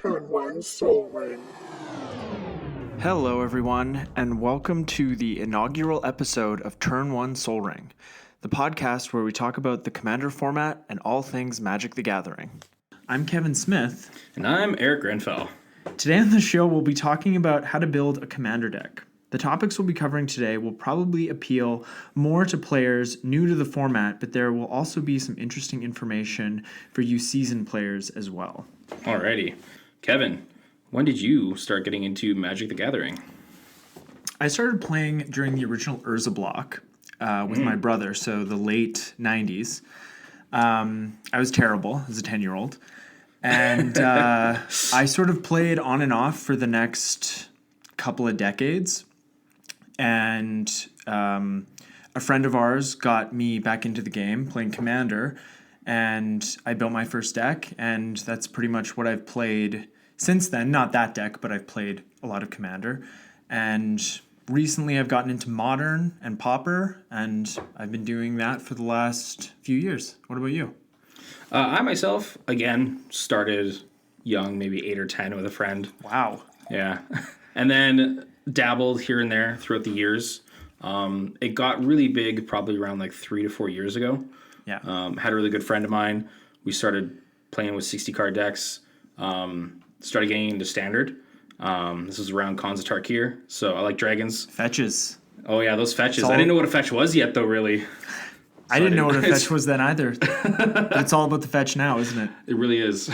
Turn 1 Soul Ring. Hello, everyone, and welcome to the inaugural episode of Turn 1 Soul Ring, the podcast where we talk about the Commander format and all things Magic the Gathering. I'm Kevin Smith. And I'm Eric Grenfell. Today on the show, we'll be talking about how to build a Commander deck. The topics we'll be covering today will probably appeal more to players new to the format, but there will also be some interesting information for you seasoned players as well. Alrighty. Kevin, when did you start getting into Magic the Gathering? I started playing during the original Urza block with my brother, so the late 90s. I was terrible as a 10-year-old. And I sort of played on and off for the next couple of decades. And a friend of ours got me back into the game playing Commander, and I built my first deck, and that's pretty much what I've played since then. Not that deck, but I've played a lot of Commander. And recently I've gotten into Modern and Pauper, and I've been doing that for the last few years. What about you? I myself, again, started young, maybe 8 or 10 with a friend. Wow. Yeah. And then dabbled here and there throughout the years. It got really big probably around like 3 to 4 years ago. Yeah. Had a really good friend of mine. We started playing with 60 card decks. Started getting into Standard. This was around Khans of Tarkir. So I like dragons. Fetches. Oh yeah, those fetches. I didn't know what a fetch was yet though, really. I didn't know what a fetch was then either. But it's all about the fetch now, isn't it? It really is.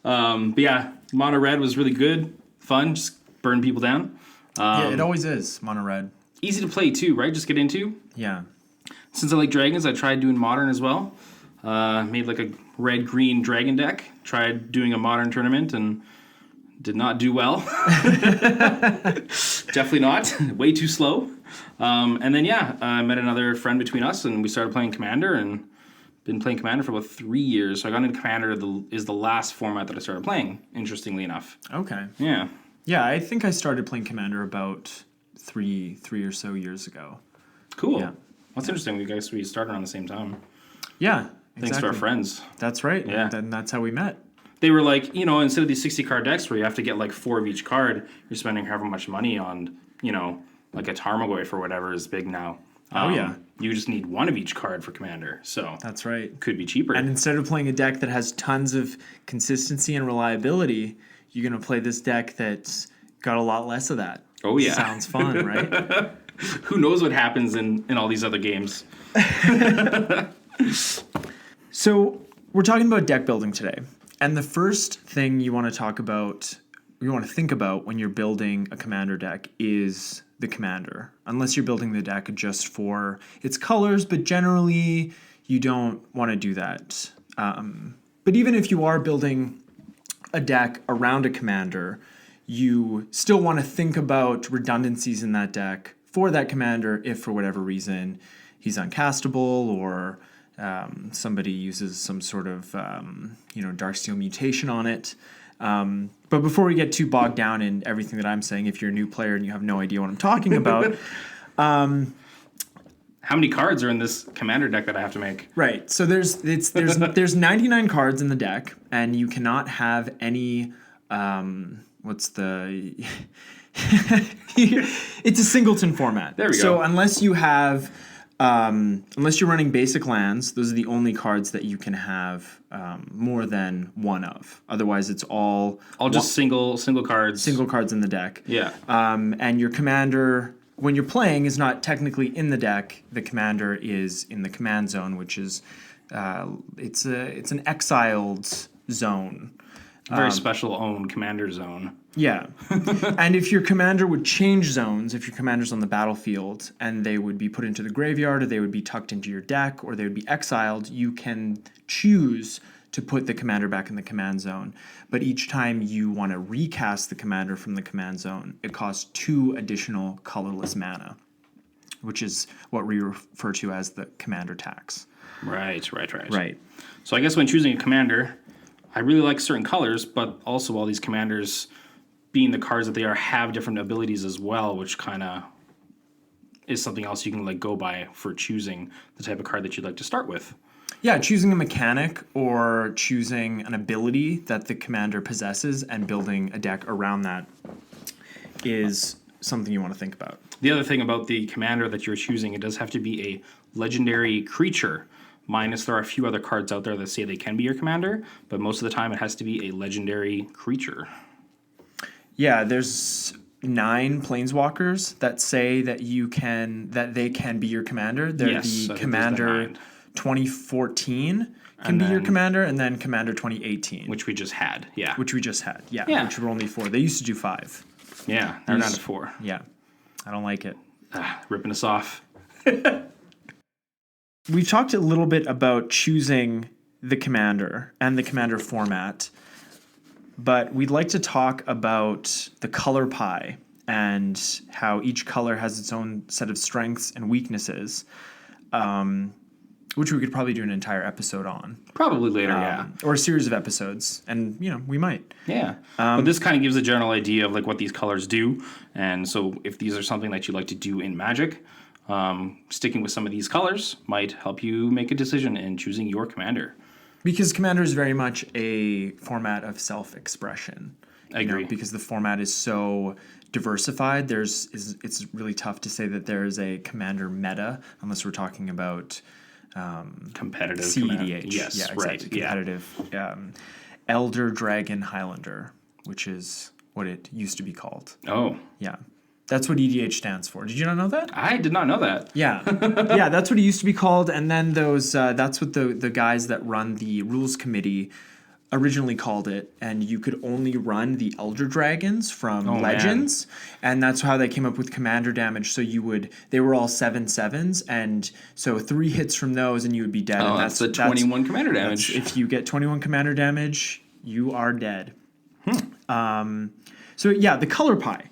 But yeah, Mono Red was really good. Fun. Just burn people down. Yeah, it always is, Mono Red. Easy to play too, right? Just get into. Yeah. Since I like dragons, I tried doing Modern as well. Made like a red-green dragon deck. Tried doing a Modern tournament and did not do well. Definitely not. Way too slow. And then, yeah, I met another friend between us, and we started playing Commander, and been playing Commander for about 3 years. So I got into Commander is the last format that I started playing, interestingly enough. Okay. Yeah. Yeah, I think I started playing Commander about three or so years ago. Cool. Yeah. That's interesting. We started around the same time. Yeah, exactly. Thanks to our friends. That's right. Yeah. And that's how we met. They were like, instead of these 60 card decks where you have to get like 4 of each card, you're spending however much money on, like a Tarmogoyf or whatever is big now. Oh, yeah. You just need 1 of each card for Commander. So That's right. could be cheaper. And instead of playing a deck that has tons of consistency and reliability, you're going to play this deck that's got a lot less of that. Oh, yeah. Sounds fun, right? Who knows what happens in all these other games? So we're talking about deck building today. And the first thing you want to think about when you're building a Commander deck is the Commander. Unless you're building the deck just for its colors, but generally you don't want to do that. But even if you are building a deck around a Commander, you still want to think about redundancies in that deck for that Commander if for whatever reason he's uncastable or somebody uses some sort of Darksteel mutation on it. But before we get too bogged down in everything that I'm saying, if you're a new player and you have no idea what I'm talking about, how many cards are in this Commander deck that I have to make? Right. So there's 99 cards in the deck, and you cannot have any. It's a singleton format. There we go. So unless you have. Unless you're running basic lands, those are the only cards that you can have more than 1 of. Otherwise, it's all just single cards. Single cards in the deck. Yeah. And your Commander, when you're playing, is not technically in the deck. The Commander is in the command zone, which is it's an exiled zone. Very special own Commander zone. Yeah. And if your Commander would change zones, if your Commander's on the battlefield and they would be put into the graveyard or they would be tucked into your deck or they would be exiled, you can choose to put the Commander back in the command zone. But each time you want to recast the Commander from the command zone, it costs 2 additional colorless mana, which is what we refer to as the Commander tax. Right. Right. So I guess when choosing a Commander, I really like certain colors, but also all these Commanders, being the cards that they are, have different abilities as well, which kind of is something else you can go by for choosing the type of card that you'd like to start with. Yeah, choosing a mechanic or choosing an ability that the commander possesses and building a deck around that is something you want to think about. The other thing about the commander that you're choosing, it does have to be a legendary creature. Minus, there are a few other cards out there that say they can be your commander, but most of the time it has to be a legendary creature. Yeah, there's 9 planeswalkers that say that they can be your commander. They're Yes, I the think there's Commander the 9. 2014 can And be your then- commander, and then Commander 2018, Which we just had, yeah. which we just had. Yeah, Yeah. which were only 4. They used to do 5. Yeah, they're down to 4. Yeah, I don't like it. Ripping us off. We've talked a little bit about choosing the commander and the commander format, but we'd like to talk about the color pie and how each color has its own set of strengths and weaknesses, which we could probably do an entire episode on. Probably later, yeah. Or a series of episodes, and we might. Yeah. But this kind of gives a general idea of like what these colors do. And so if these are something that you like to do in Magic, sticking with some of these colors might help you make a decision in choosing your commander. Because Commander is very much a format of self-expression. I agree. Because the format is so diversified, it's really tough to say that there is a Commander meta unless we're talking about Competitive. CEDH. Yes, yeah, exactly. right. Yeah. Competitive. Elder Dragon Highlander, which is what it used to be called. Oh, Yeah. That's what EDH stands for. Did you not know that? I did not know that. Yeah. Yeah, that's what it used to be called. And then that's what the guys that run the rules committee originally called it. And you could only run the Elder Dragons from Legends. And that's how they came up with commander damage. So they were all 7/7s. And so 3 hits from those and you would be dead. Oh, and that's the 21 commander damage. If you get 21 commander damage, you are dead. So yeah, the color pie.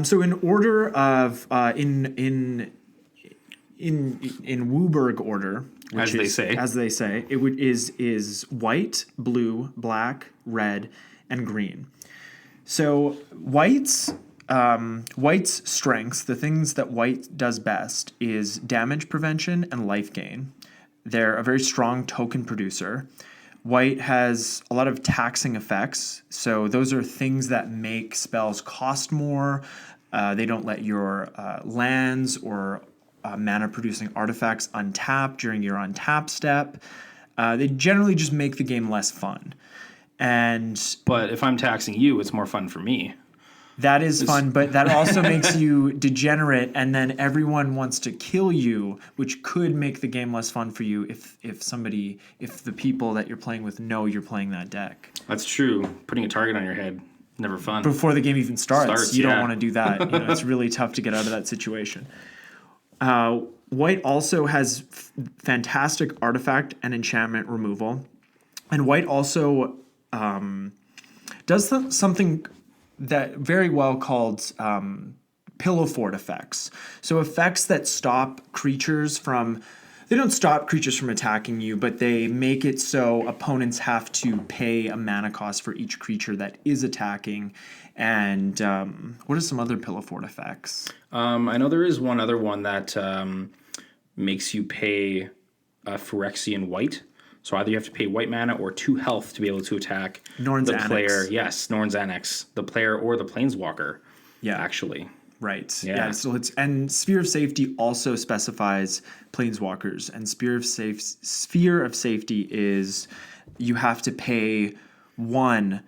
So in order of in Wooburg order, which as they say, it is white, blue, black, red, and green. So white's strengths, the things that white does best, is damage prevention and life gain. They're a very strong token producer. White has a lot of taxing effects, so those are things that make spells cost more. They don't let your lands or mana-producing artifacts untap during your untap step. They generally just make the game less fun. But if I'm taxing you, it's more fun for me. That is fun, but that also makes you degenerate, and then everyone wants to kill you, which could make the game less fun for you if the people that you're playing with know you're playing that deck. That's true. Putting a target on your head, never fun. Before the game even starts you yeah. don't want to do that. It's really tough to get out of that situation. White also has fantastic artifact and enchantment removal, and white also does something that very well called pillow fort effects. So effects that stop creatures from... They don't stop creatures from attacking you, but they make it so opponents have to pay a mana cost for each creature that is attacking. And what are some other pillow fort effects? I know there is one other one that makes you pay Phyrexian white. So either you have to pay white mana or 2 health to be able to attack Norn's the Annex. player. Yes, Norn's Annex. The player or the planeswalker. Yeah. Actually. Right. Yeah. So and Sphere of Safety also specifies planeswalkers, and Sphere of Safety is you have to pay 1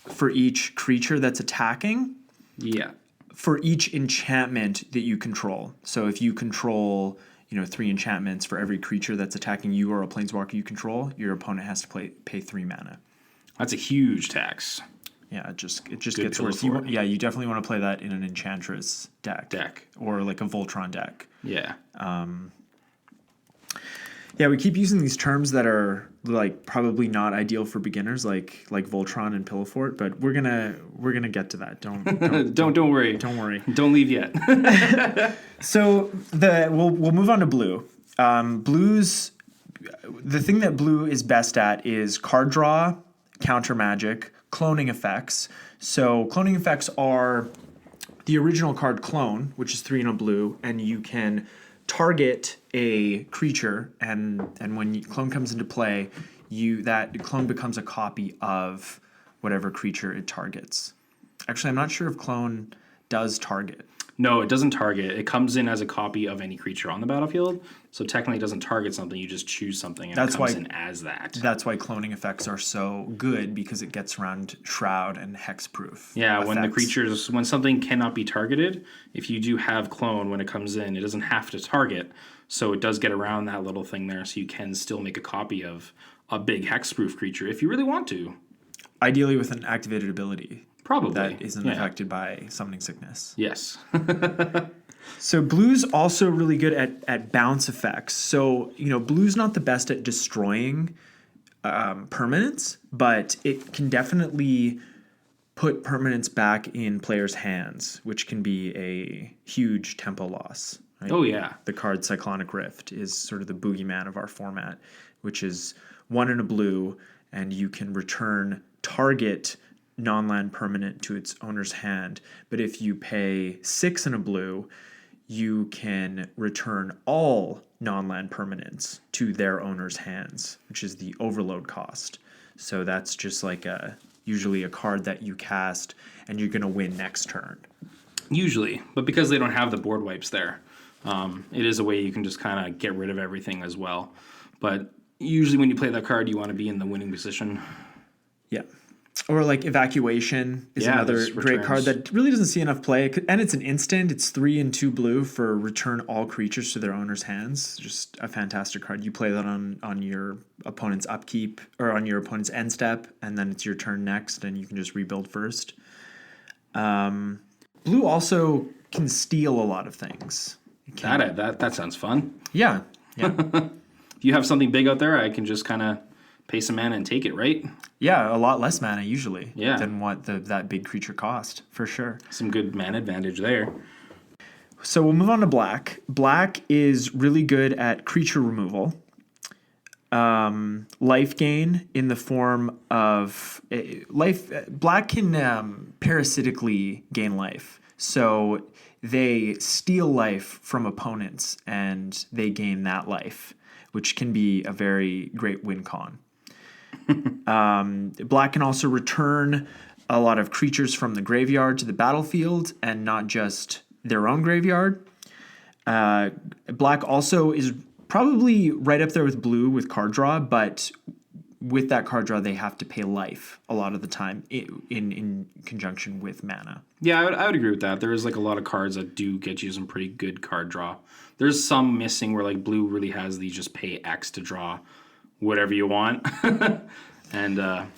for each creature that's attacking. Yeah. For each enchantment that you control. So if you control 3 enchantments for every creature that's attacking you or a planeswalker you control, your opponent has to pay 3 mana. That's a huge tax. Yeah, it just Good gets pillow worse. fort. You definitely want to play that in an Enchantress deck. Or like a Voltron deck. Yeah. Yeah, we keep using these terms that are like probably not ideal for beginners, like Voltron and Pillow Fort, but we're gonna get to that. Don't worry. Don't worry. Don't leave yet. So we'll move on to blue. Blue's the thing that blue is best at is card draw, counter magic, cloning effects. So cloning effects are the original card clone, which is 3 in a blue, and you can target a creature, and when clone comes into play, that clone becomes a copy of whatever creature it targets. Actually, I'm not sure if clone does target. No, it doesn't target. It comes in as a copy of any creature on the battlefield. So technically, it doesn't target something. You just choose something, and it comes in as that. That's why cloning effects are so good, because it gets around shroud and hexproof. Yeah, effects. when something cannot be targeted, if you do have clone when it comes in, it doesn't have to target. So it does get around that little thing there, so you can still make a copy of a big hexproof creature if you really want to. Ideally with an activated ability. Probably. That isn't affected by summoning sickness. Yes. So blue's also really good at bounce effects. So, blue's not the best at destroying permanents, but it can definitely put permanents back in players' hands, which can be a huge tempo loss. Right? Oh, yeah. The card Cyclonic Rift is sort of the boogeyman of our format, which is 1 and a blue, and you can return target non-land permanent to its owner's hand. But if you pay 6 and a blue, you can return all non-land permanents to their owner's hands, which is the overload cost. So that's just like usually a card that you cast and you're going to win next turn. Usually, but because they don't have the board wipes there, it is a way you can just kind of get rid of everything as well. But usually when you play that card, you want to be in the winning position. Yeah. Or like Evacuation is another great card that really doesn't see enough play. And it's an instant. It's 3 and 2 blue for return all creatures to their owner's hands. Just a fantastic card. You play that on your opponent's upkeep or on your opponent's end step, and then it's your turn next, and you can just rebuild first. Blue also can steal a lot of things. That sounds fun. Yeah. If you have something big out there, I can just kind of pay some mana and take it, right? Yeah, a lot less mana usually than what that big creature cost, for sure. Some good mana advantage there. So we'll move on to black. Black is really good at creature removal. Life gain in the form of Black can parasitically gain life. So they steal life from opponents and they gain that life, which can be a very great win con. Black can also return a lot of creatures from the graveyard to the battlefield and not just their own graveyard. Black also is probably right up there with blue with card draw, but with that card draw, they have to pay life a lot of the time in conjunction with mana. Yeah, I would agree with that. There is like a lot of cards that do get you some pretty good card draw. There's some missing where like blue really has the just pay X to draw whatever you want. And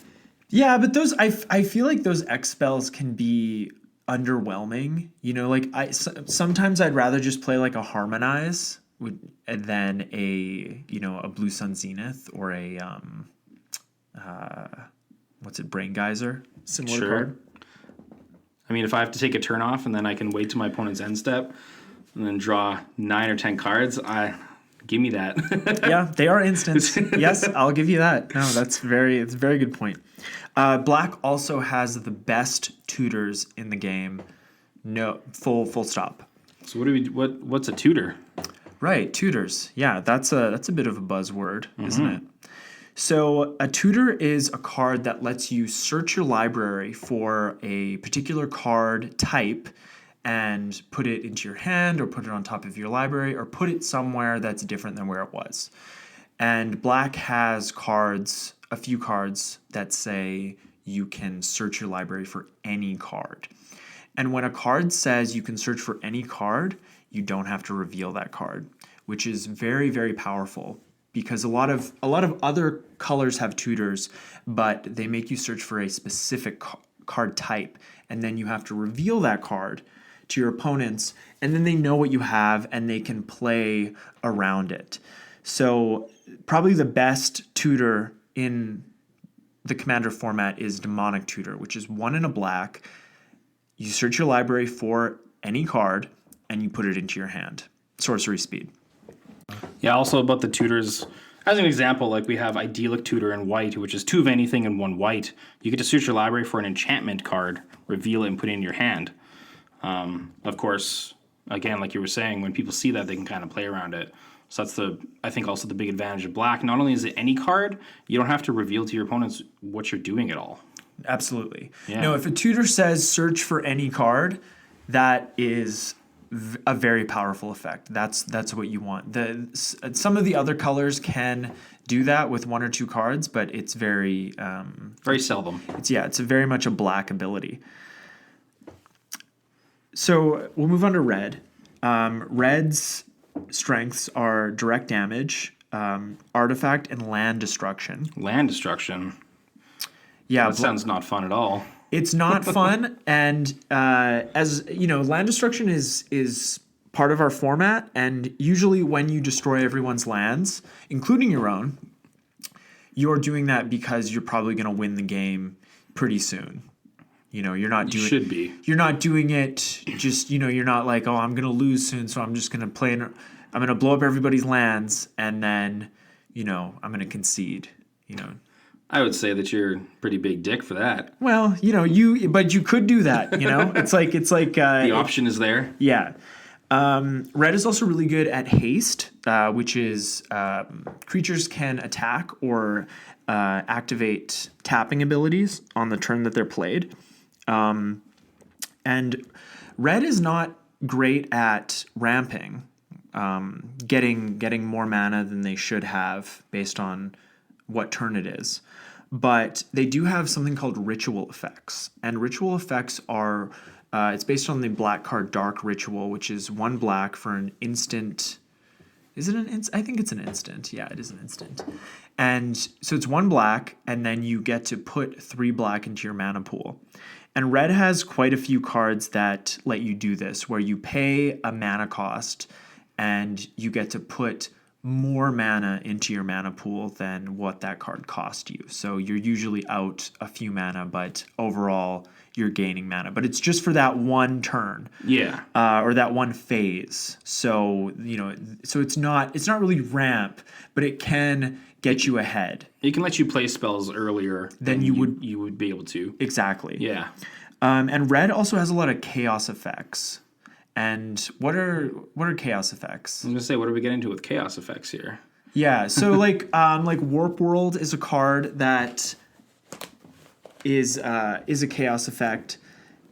yeah, but those I feel like those X spells can be underwhelming. Sometimes I'd rather just play like a Harmonize than a Blue Sun Zenith or a Brain Geyser, similar card. I mean, if I have to take a turn off and then I can wait to my opponent's end step and then draw 9 or 10 cards, give me that. Yeah, they are instants. Yes, I'll give you that. No, it's a very good point. Black also has the best tutors in the game. No, full stop. So what's a tutor? Right, tutors. Yeah, that's a bit of a buzzword, isn't it? So a tutor is a card that lets you search your library for a particular card type and put it into your hand or put it on top of your library or put it somewhere that's different than where it was. And black has a few cards that say you can search your library for any card. And when a card says you can search for any card, you don't have to reveal that card, which is very, very powerful. Because a lot of other colors have tutors, but they make you search for a specific card type, and then you have to reveal that card to your opponents, and then they know what you have, and they can play around it. So probably the best tutor in the Commander format is Demonic Tutor, which is 1 and a black. You search your library for any card, and you put it into your hand. Sorcery speed. Yeah, also about the tutors, as an example, like we have Idyllic Tutor in white, which is 2 of anything and 1 white. You get to search your library for an enchantment card, reveal it, and put it in your hand. Of course, again, like you were saying, when people see that, they can kind of play around it. So that's I think also the big advantage of black. Not only is it any card, you don't have to reveal to your opponents what you're doing at all. Absolutely. Yeah. No, if a tutor says search for any card, that is a very powerful effect. That's what you want. Some of the other colors can do that with one or two cards, but it's very seldom. It's very much a black ability. So we'll move on to red. Red's strengths are direct damage, artifact, and land destruction. Land destruction. Yeah, That sounds not fun at all. it's not fun, and as you know, land destruction is part of our format, and usually when you destroy everyone's lands, including your own, you're doing that because you're probably going to win the game pretty soon. You know, you're not doing. Should be. You're not doing it just. You're not like, oh, I'm going to lose soon, so I'm just going to play. I'm going to blow up everybody's lands, and then, I'm going to concede. I would say that you're a pretty big dick for that. Well, but you could do that. It's like The option is there. yeah. Red is also really good at haste, which is creatures can attack or activate tapping abilities on the turn that they're played. And red is not great at ramping, getting more mana than they should have based on what turn it is. But they do have something called ritual effects. And ritual effects are, it's based on the black card Dark Ritual, which is 1 black for an instant. Is it an instant? I think it's an instant. Yeah, it is an instant. And so it's 1 black, and then you get to put 3 black into your mana pool. And red has quite a few cards that let you do this, where you pay a mana cost and you get to put more mana into your mana pool than what that card cost you. So you're usually out a few mana, but overall you're gaining mana. But it's just for that one turn. Yeah. Or that one phase. So, so it's not really ramp, but it can get you ahead. It can let you play spells earlier than you would be able to. Exactly. Yeah. And red also has a lot of chaos effects. And what are chaos effects? I was gonna say, what are we getting into with chaos effects here? Yeah, so like Warp World is a card that is a chaos effect,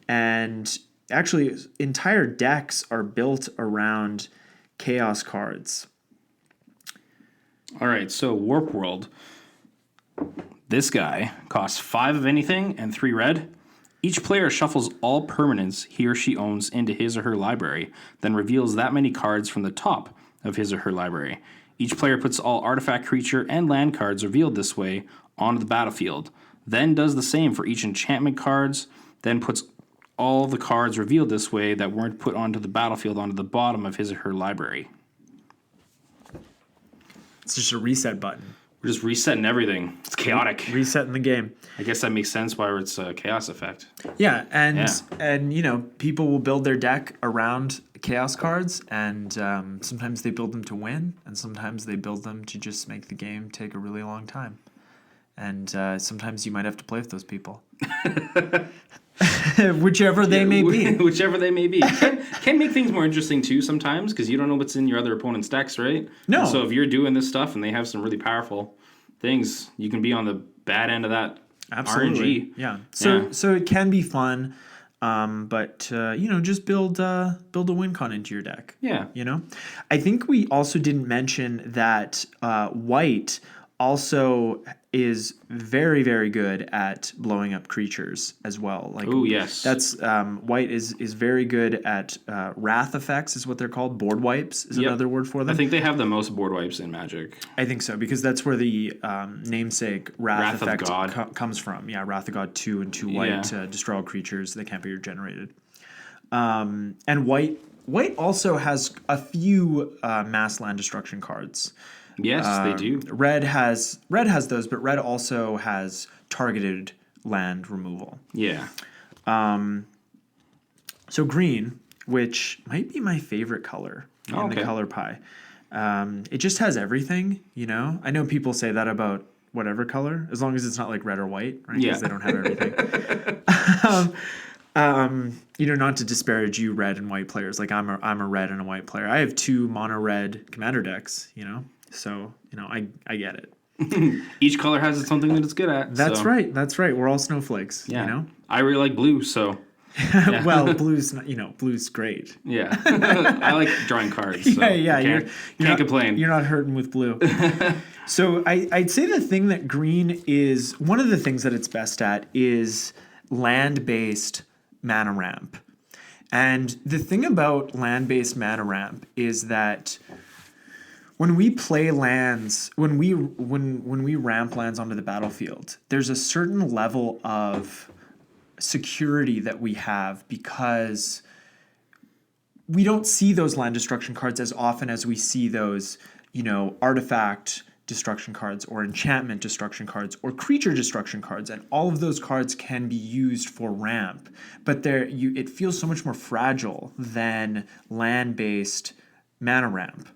and actually entire decks are built around chaos cards. All right, so Warp World. This guy costs 5 of anything and 3 red. Each player shuffles all permanents he or she owns into his or her library, then reveals that many cards from the top of his or her library. Each player puts all artifact, creature, and land cards revealed this way onto the battlefield, then does the same for each enchantment cards, then puts all the cards revealed this way that weren't put onto the battlefield onto the bottom of his or her library. It's just a reset button. We're just resetting everything. It's chaotic. Resetting the game. I guess that makes sense why it's a chaos effect. Yeah, and people will build their deck around chaos cards, and sometimes they build them to win, and sometimes they build them to just make the game take a really long time. And sometimes you might have to play with those people. Whichever they may be. Whichever they may be. Can make things more interesting too sometimes, because you don't know what's in your other opponent's decks, right? No. And so if you're doing this stuff and they have some really powerful things, you can be on the bad end of that. Absolutely. RNG. Yeah. So it can be fun, but just build a win con into your deck. Yeah. I think we also didn't mention that white also is very, very good at blowing up creatures as well. Oh, yes. That's white is very good at wrath effects, is what they're called. Board wipes is another word for them. I think they have the most board wipes in Magic. I think so, because that's where the namesake wrath effect of God comes from. Yeah, Wrath of God 2 and 2 white destroy all creatures that can't be regenerated. And white also has a few mass land destruction cards. Yes, they do. Red has those, but red also has targeted land removal. Yeah. So green, which might be my favorite color in the color pie. It just has everything, I know people say that about whatever color, as long as it's not like red or white, right? Yeah. Because they don't have everything. Not to disparage you red and white players. Like I'm a red and a white player. I have 2 mono red commander decks, So, I get it. Each color has its own thing that it's good at. That's so. right. That's right. We're all snowflakes, Yeah. I really like blue, so. Yeah. Well, blue's great. Yeah. I like drawing cards. So You're can't complain. You're not hurting with blue. So I'd say the thing that green is, one of the things that it's best at is land-based mana ramp. And the thing about land-based mana ramp is that when we play lands, when we ramp lands onto the battlefield, there's a certain level of security that we have because we don't see those land destruction cards as often as we see those, artifact destruction cards or enchantment destruction cards or creature destruction cards, and all of those cards can be used for ramp, but it feels so much more fragile than land-based mana ramp.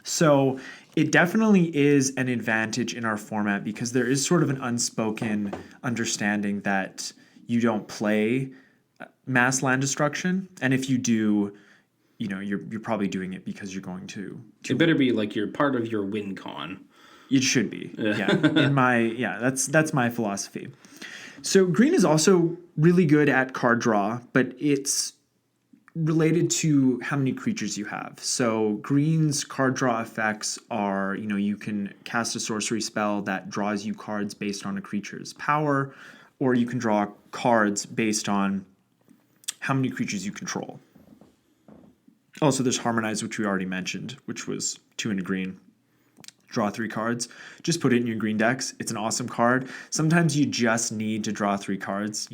So it definitely is an advantage in our format because there is sort of an unspoken understanding that you don't play mass land destruction, and if you do, you're probably doing it because you're going to. It better be like you're part of your win con. It should be. Yeah. That's my philosophy. So green is also really good at card draw, but it's related to how many creatures you have. So green's card draw effects are, you can cast a sorcery spell that draws you cards based on a creature's power, or you can draw cards based on how many creatures you control. Also, there's Harmonize, which we already mentioned, which was 2 in a green. Draw 3 cards. Just put it in your green decks. It's an awesome card. Sometimes you just need to draw 3 cards,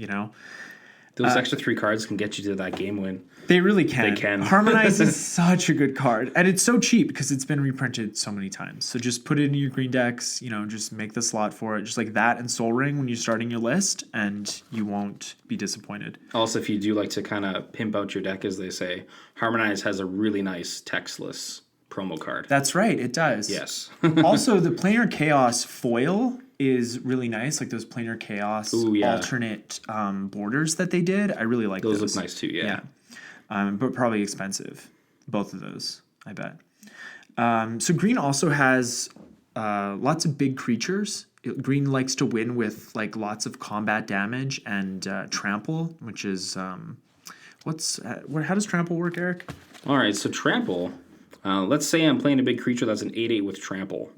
Those extra 3 cards can get you to that game win. They really can. They can. Harmonize is such a good card. And it's so cheap because it's been reprinted so many times. So just put it in your green decks, just make the slot for it. Just like that and Soul Ring when you're starting your list, and you won't be disappointed. Also, if you do like to kind of pimp out your deck, as they say, Harmonize has a really nice textless promo card. That's right. It does. Yes. Also, the Planar Chaos foil is really nice, like those Planar Chaos alternate borders that they did. I really like those. Those look nice too, yeah. But probably expensive. Both of those, I bet. So green also has lots of big creatures. Green likes to win with like lots of combat damage and trample, which is how does trample work, Eric? All right, so trample. Let's say I'm playing a big creature that's an 8/8 with trample.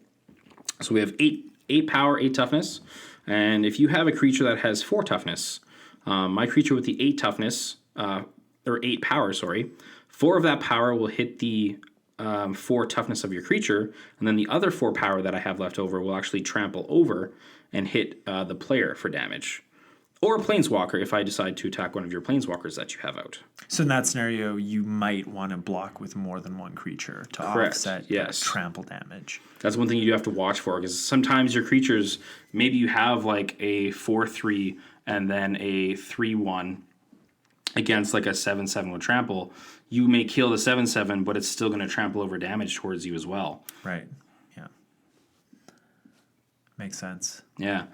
So we have 8 power, 8 toughness, and if you have a creature that has 4 toughness, my creature with the 8 toughness, or 8 power, 4 of that power will hit the 4 toughness of your creature, and then the other 4 power that I have left over will actually trample over and hit the player for damage. Or a planeswalker if I decide to attack one of your planeswalkers that you have out. So in that scenario, you might want to block with more than one creature to offset trample damage. That's one thing you do have to watch for, because sometimes your creatures, maybe you have like a 4/3 and then a 3/1 against like a 7/7 with trample. You may kill the 7/7, but it's still going to trample over damage towards you as well. Right. Yeah. Makes sense. Yeah.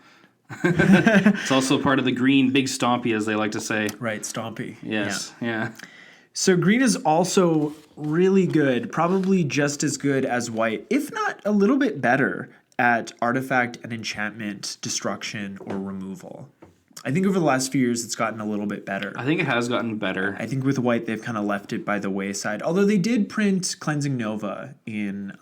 It's also part of the green big stompy, as they like to say. Right, stompy. Yes, yeah. So green is also really good, probably just as good as white, if not a little bit better at artifact and enchantment destruction or removal. I think over the last few years it's gotten a little bit better. I think it has gotten better. I think with white they've kind of left it by the wayside. Although they did print Cleansing Nova in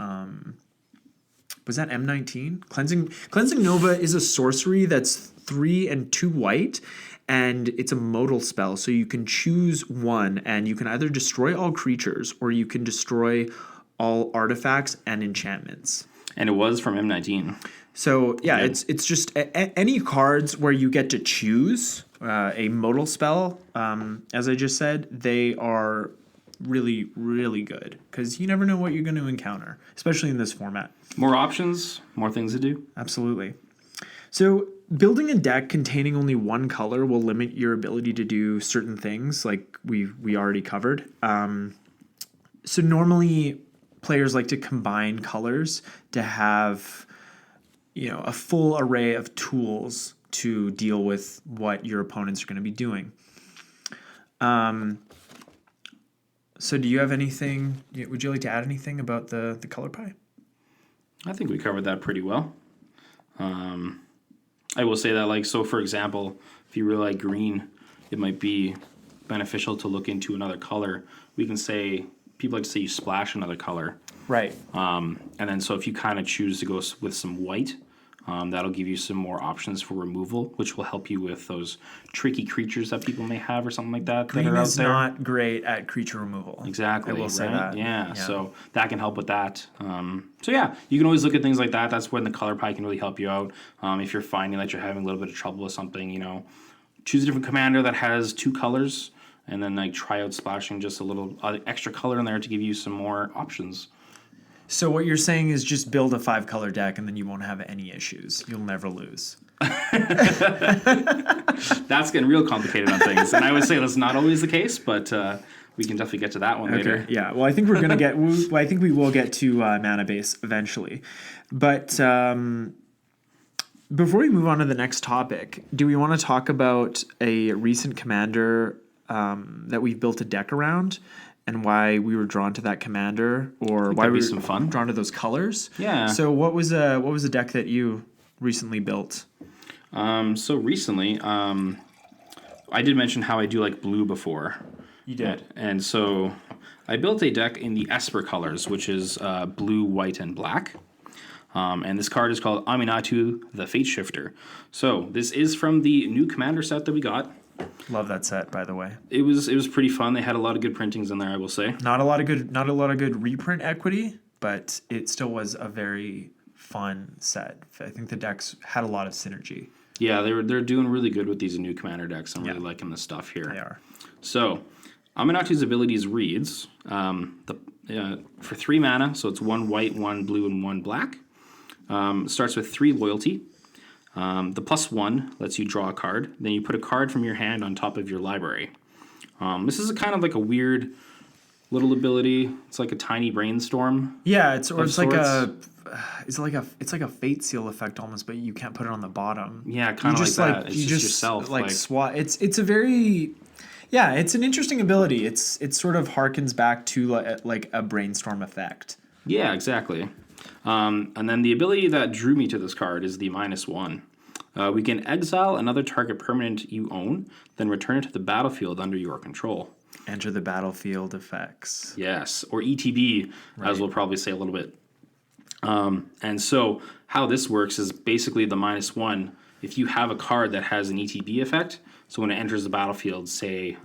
was that M19? Cleansing Nova is a sorcery that's 3 and 2 white, and it's a modal spell. So you can choose one, and you can either destroy all creatures or you can destroy all artifacts and enchantments. And it was from M19. So yeah, it's just any cards where you get to choose a modal spell. As I just said, they are really, really good because you never know what you're going to encounter, especially in this format. More options, more things to do. Absolutely. So building a deck containing only one color will limit your ability to do certain things, like we already covered. So normally players like to combine colors to have, a full array of tools to deal with what your opponents are going to be doing. So do you have anything? Would you like to add anything about the color pie? I think we covered that pretty well. I will say that, like, so for example, if you really like green, it might be beneficial to look into another color. We can say, people like to say you splash another color. Right. And then so if you kind of choose to go with some white, that'll give you some more options for removal, which will help you with those tricky creatures that people may have or something like that. Green that are out is there. not great at creature removal. Exactly. I will say that. Yeah, so that can help with that. So yeah, you can always look at things like that. That's when the color pie can really help you out. If you're finding that you're having a little bit of trouble with something, choose a different commander that has 2 colors, and then like try out splashing just a little extra color in there to give you some more options. So what you're saying is just build a 5-color deck and then you won't have any issues. You'll never lose. That's getting real complicated on things, and I would say that's not always the case, but we can definitely get to that one later. Yeah. Well, I think we're gonna get. I think we will get to mana base eventually, but before we move on to the next topic, do we want to talk about a recent commander that we've built a deck around? And why we were drawn to that commander, or why we were drawn to those colors. Yeah. So what was a deck that you recently built? So recently, I did mention how I do like blue before. You did. And so I built a deck in the Esper colors, which is blue, white, and black. And this card is called Aminatu, the Fate Shifter. So this is from the new commander set that we got. Love that set, by the way. It was pretty fun. They had a lot of good printings in there, I will say. Not a lot of good reprint equity, but it still was a very fun set. I think the decks had a lot of synergy. Yeah, they're doing really good with these new commander decks. I'm really liking the stuff here. They are. So, Aminatu's abilities reads for 3 mana, so it's 1 white, 1 blue, and 1 black. Starts with 3 loyalty. The +1 lets you draw a card. Then you put a card from your hand on top of your library. This is kind of like a weird little ability. It's like a tiny brainstorm. Yeah, it's like a fate seal effect almost, but you can't put it on the bottom. Yeah, kind of like that. It's just yourself. Like swat. It's a very it's an interesting ability. It sort of harkens back to like a brainstorm effect. Yeah, exactly. And then the ability that drew me to this card is the -1. We can exile another target permanent you own, then return it to the battlefield under your control. Enter the battlefield effects. Yes, or ETB, as we'll probably say a little bit. And so how this works is basically the -1. If you have a card that has an ETB effect, so when it enters the battlefield, say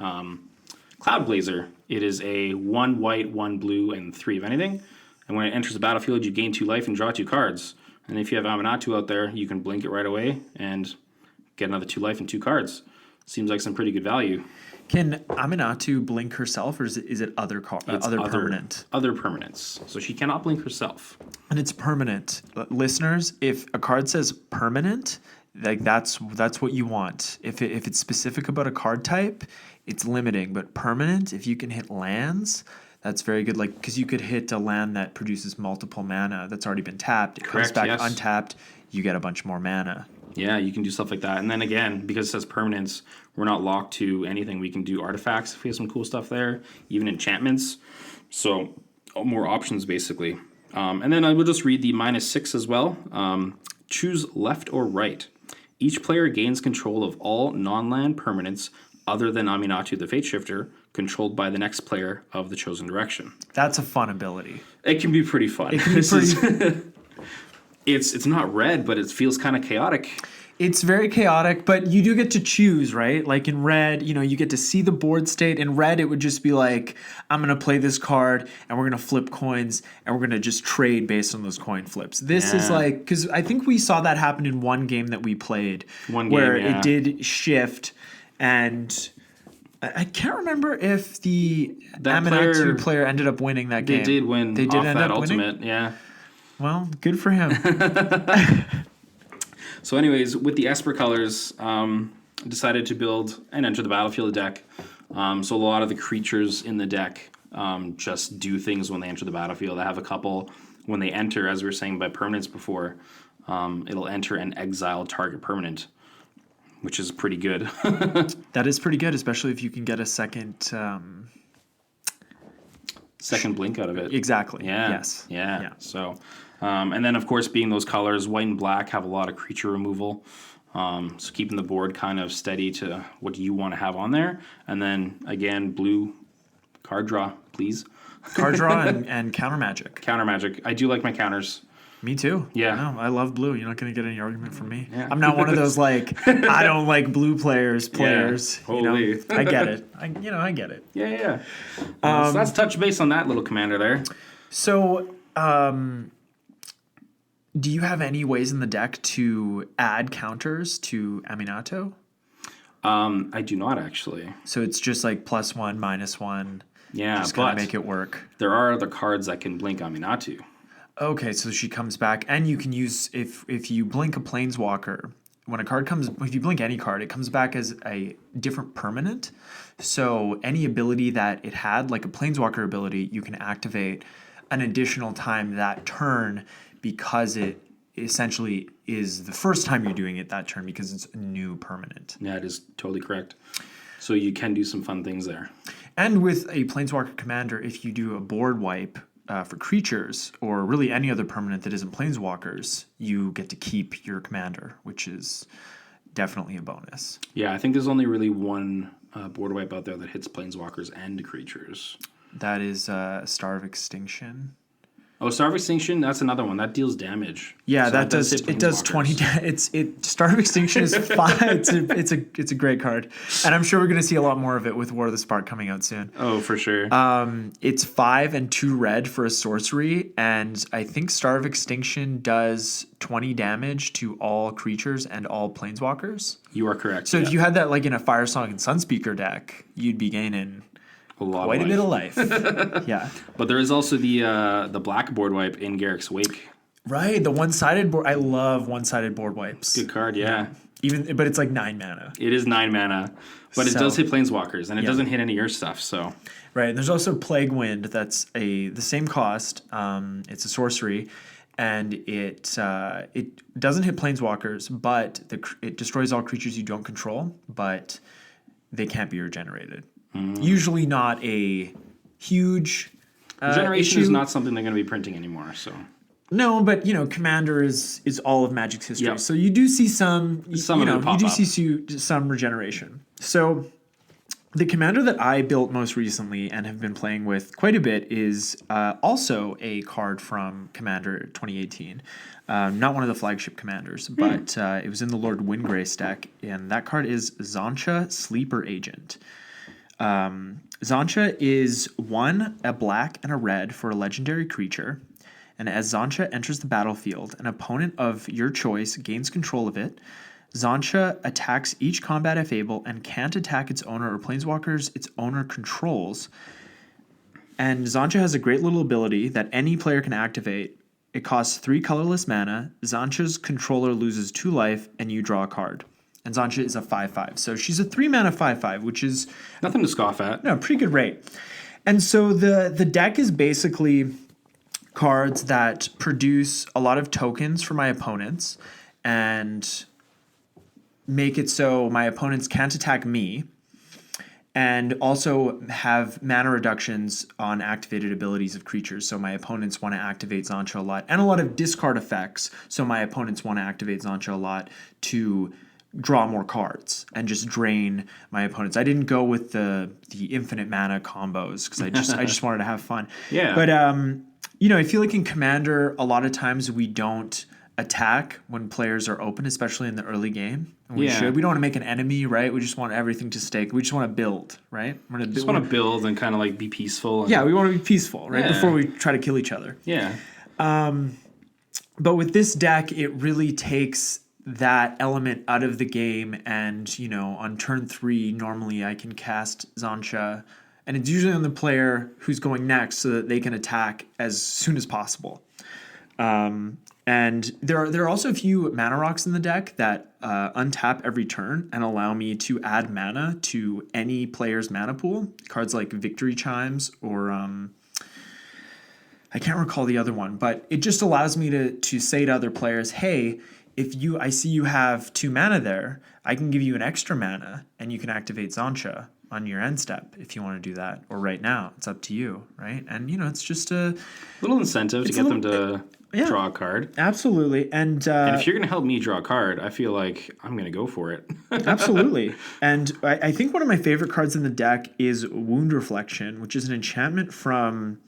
Cloud Blazer, it is a 1 white, 1 blue, and 3 of anything. And when it enters the battlefield, you gain 2 life and draw 2 cards. And if you have Aminatu out there, you can blink it right away and get another 2 life and 2 cards. Seems like some pretty good value. Can Aminatu blink herself, or is it other permanent? Other permanents. So she cannot blink herself. And it's permanent. Listeners, if a card says permanent, like that's what you want. If it's specific about a card type, it's limiting. But permanent, if you can hit lands, that's very good. Like, because you could hit a land that produces multiple mana that's already been tapped. It comes back untapped. You get a bunch more mana. Yeah, you can do stuff like that. And then again, because it says permanents, we're not locked to anything. We can do artifacts if we have some cool stuff there, even enchantments. So more options, basically. And then I will just read the -6 as well. Choose left or right. Each player gains control of all non-land permanents other than Aminatu the Fate Shifter, controlled by the next player of the chosen direction. That's a fun ability. It can be pretty fun. It can be pretty... It's not red, but it feels kind of chaotic. It's very chaotic, but you do get to choose, right? Like in red, you get to see the board state. In red, it would just be like, I'm going to play this card, and we're going to flip coins, and we're going to just trade based on those coin flips. This is like, because I think we saw that happen in one game that we played, where it did shift, and I can't remember if the Aminatu player ended up winning that game. They did win. They did off end that up ultimate, winning? Yeah. Well, good for him. So anyways, with the Esper colors, decided to build an Enter the Battlefield deck. So a lot of the creatures in the deck just do things when they enter the battlefield. I have a couple when they enter, as we were saying by permanents before, it'll enter and exile target permanent. which is pretty good. That is pretty good, especially if you can get a second. Second blink out of it. Exactly. Yeah. Yes. Yeah. So, and then of course, being those colors, white and black have a lot of creature removal. So keeping the board kind of steady to what you want to have on there. And then again, blue card draw, please. Card draw and counter magic. Counter magic. I do like my counters. Me too. Yeah. No, I love blue. You're not going to get any argument from me. Yeah. I'm not one of those like I don't like blue players. Totally. You know, I get it. I get it. Yeah. So let's touch base on that little commander there. So, do you have any ways in the deck to add counters to Aminato? I do not actually. So it's just like +1, -1. Yeah, just but kind of make it work. there are other cards that can blink Aminato. Okay, so she comes back, and you can use if you blink a planeswalker. When a card comes, if you blink any card, it comes back as a different permanent. So any ability that it had, like a planeswalker ability, you can activate an additional time that turn because it essentially is the first time you're doing it that turn because it's a new permanent. Yeah, it is totally correct. So you can do some fun things there. And with a planeswalker commander, if you do a board wipe for creatures or really any other permanent that isn't planeswalkers, you get to keep your commander, which is definitely a bonus. Yeah, I think there's only really one board wipe out there that hits planeswalkers and creatures. That is Star of Extinction. Oh, Star of Extinction, that's another one. That deals damage. Yeah, So that does. hit It does 20. planeswalkers. Star of Extinction is 5. It's a great card, and I'm sure we're gonna see a lot more of it with War of the Spark coming out soon. Oh, for sure. It's 5 and 2 red for a sorcery, and I think Star of Extinction does 20 damage to all creatures and all planeswalkers. You are correct. So if you had that like in a Firesong and Sunspeaker deck, you'd be gaining quite a bit of life. Yeah. But there is also the black board wipe in Garrick's Wake. Right, the one-sided board. I love one-sided board wipes. Good card, yeah. But it's like 9 mana. It is 9 mana, but it So- does hit planeswalkers, and it doesn't hit any of your stuff. So Right, and there's also Plague Wind. That's the same cost. It's a sorcery, and it doesn't hit planeswalkers, but it destroys all creatures you don't control, but they can't be regenerated. Usually not a huge regeneration issue. is not something they're going to be printing anymore. So No, but Commander is all of Magic's history. Yep. So you do see some of it pop you do up. see some regeneration. So the Commander that I built most recently and have been playing with quite a bit is also a card from Commander 2018. Not one of the flagship commanders, but it was in the Lord Windgrace deck, and that card is Zancha, Sleeper Agent. Zancha is 1, a black and a red for a legendary creature. And as Zancha enters the battlefield, an opponent of your choice gains control of it. Zancha attacks each combat if able and can't attack its owner or planeswalkers its owner controls. And Zancha has a great little ability that any player can activate. It costs 3 colorless mana. Zancha's controller loses 2 life, and you draw a card. And Zancha is a 5/5. So she's a 3 mana 5/5, which is nothing to scoff at. no, pretty good rate. And so the deck is basically cards that produce a lot of tokens for my opponents and make it so my opponents can't attack me, and also have mana reductions on activated abilities of creatures. So my opponents want to activate Zancha a lot, and a lot of discard effects. So my opponents want to activate Zancha a lot to draw more cards and just drain my opponents. I didn't go with the infinite mana combos because I just wanted to have fun. Yeah. But I feel like in Commander, a lot of times we don't attack when players are open, especially in the early game. And we should. We don't want to make an enemy, right? We just want everything to stake. We just want to build, right? We Just want to build and kind of like be peaceful. Yeah, we want to be peaceful, right? Yeah. Before we try to kill each other. Yeah. But with this deck, it really takes that element out of the game, and on turn 3 normally I can cast Zancha, and it's usually on the player who's going next so that they can attack as soon as possible. And there are also a few mana rocks in the deck that untap every turn and allow me to add mana to any player's mana pool. Cards like Victory Chimes or I can't recall the other one, but it just allows me to say to other players, hey, I see you have 2 mana there, I can give you an extra mana and you can activate Zansha on your end step if you want to do that, or right now. It's up to you, right? And it's just a little incentive to get them to draw a card. Absolutely. And if you're going to help me draw a card, I feel like I'm going to go for it. Absolutely. And I think one of my favorite cards in the deck is Wound Reflection, which is an enchantment from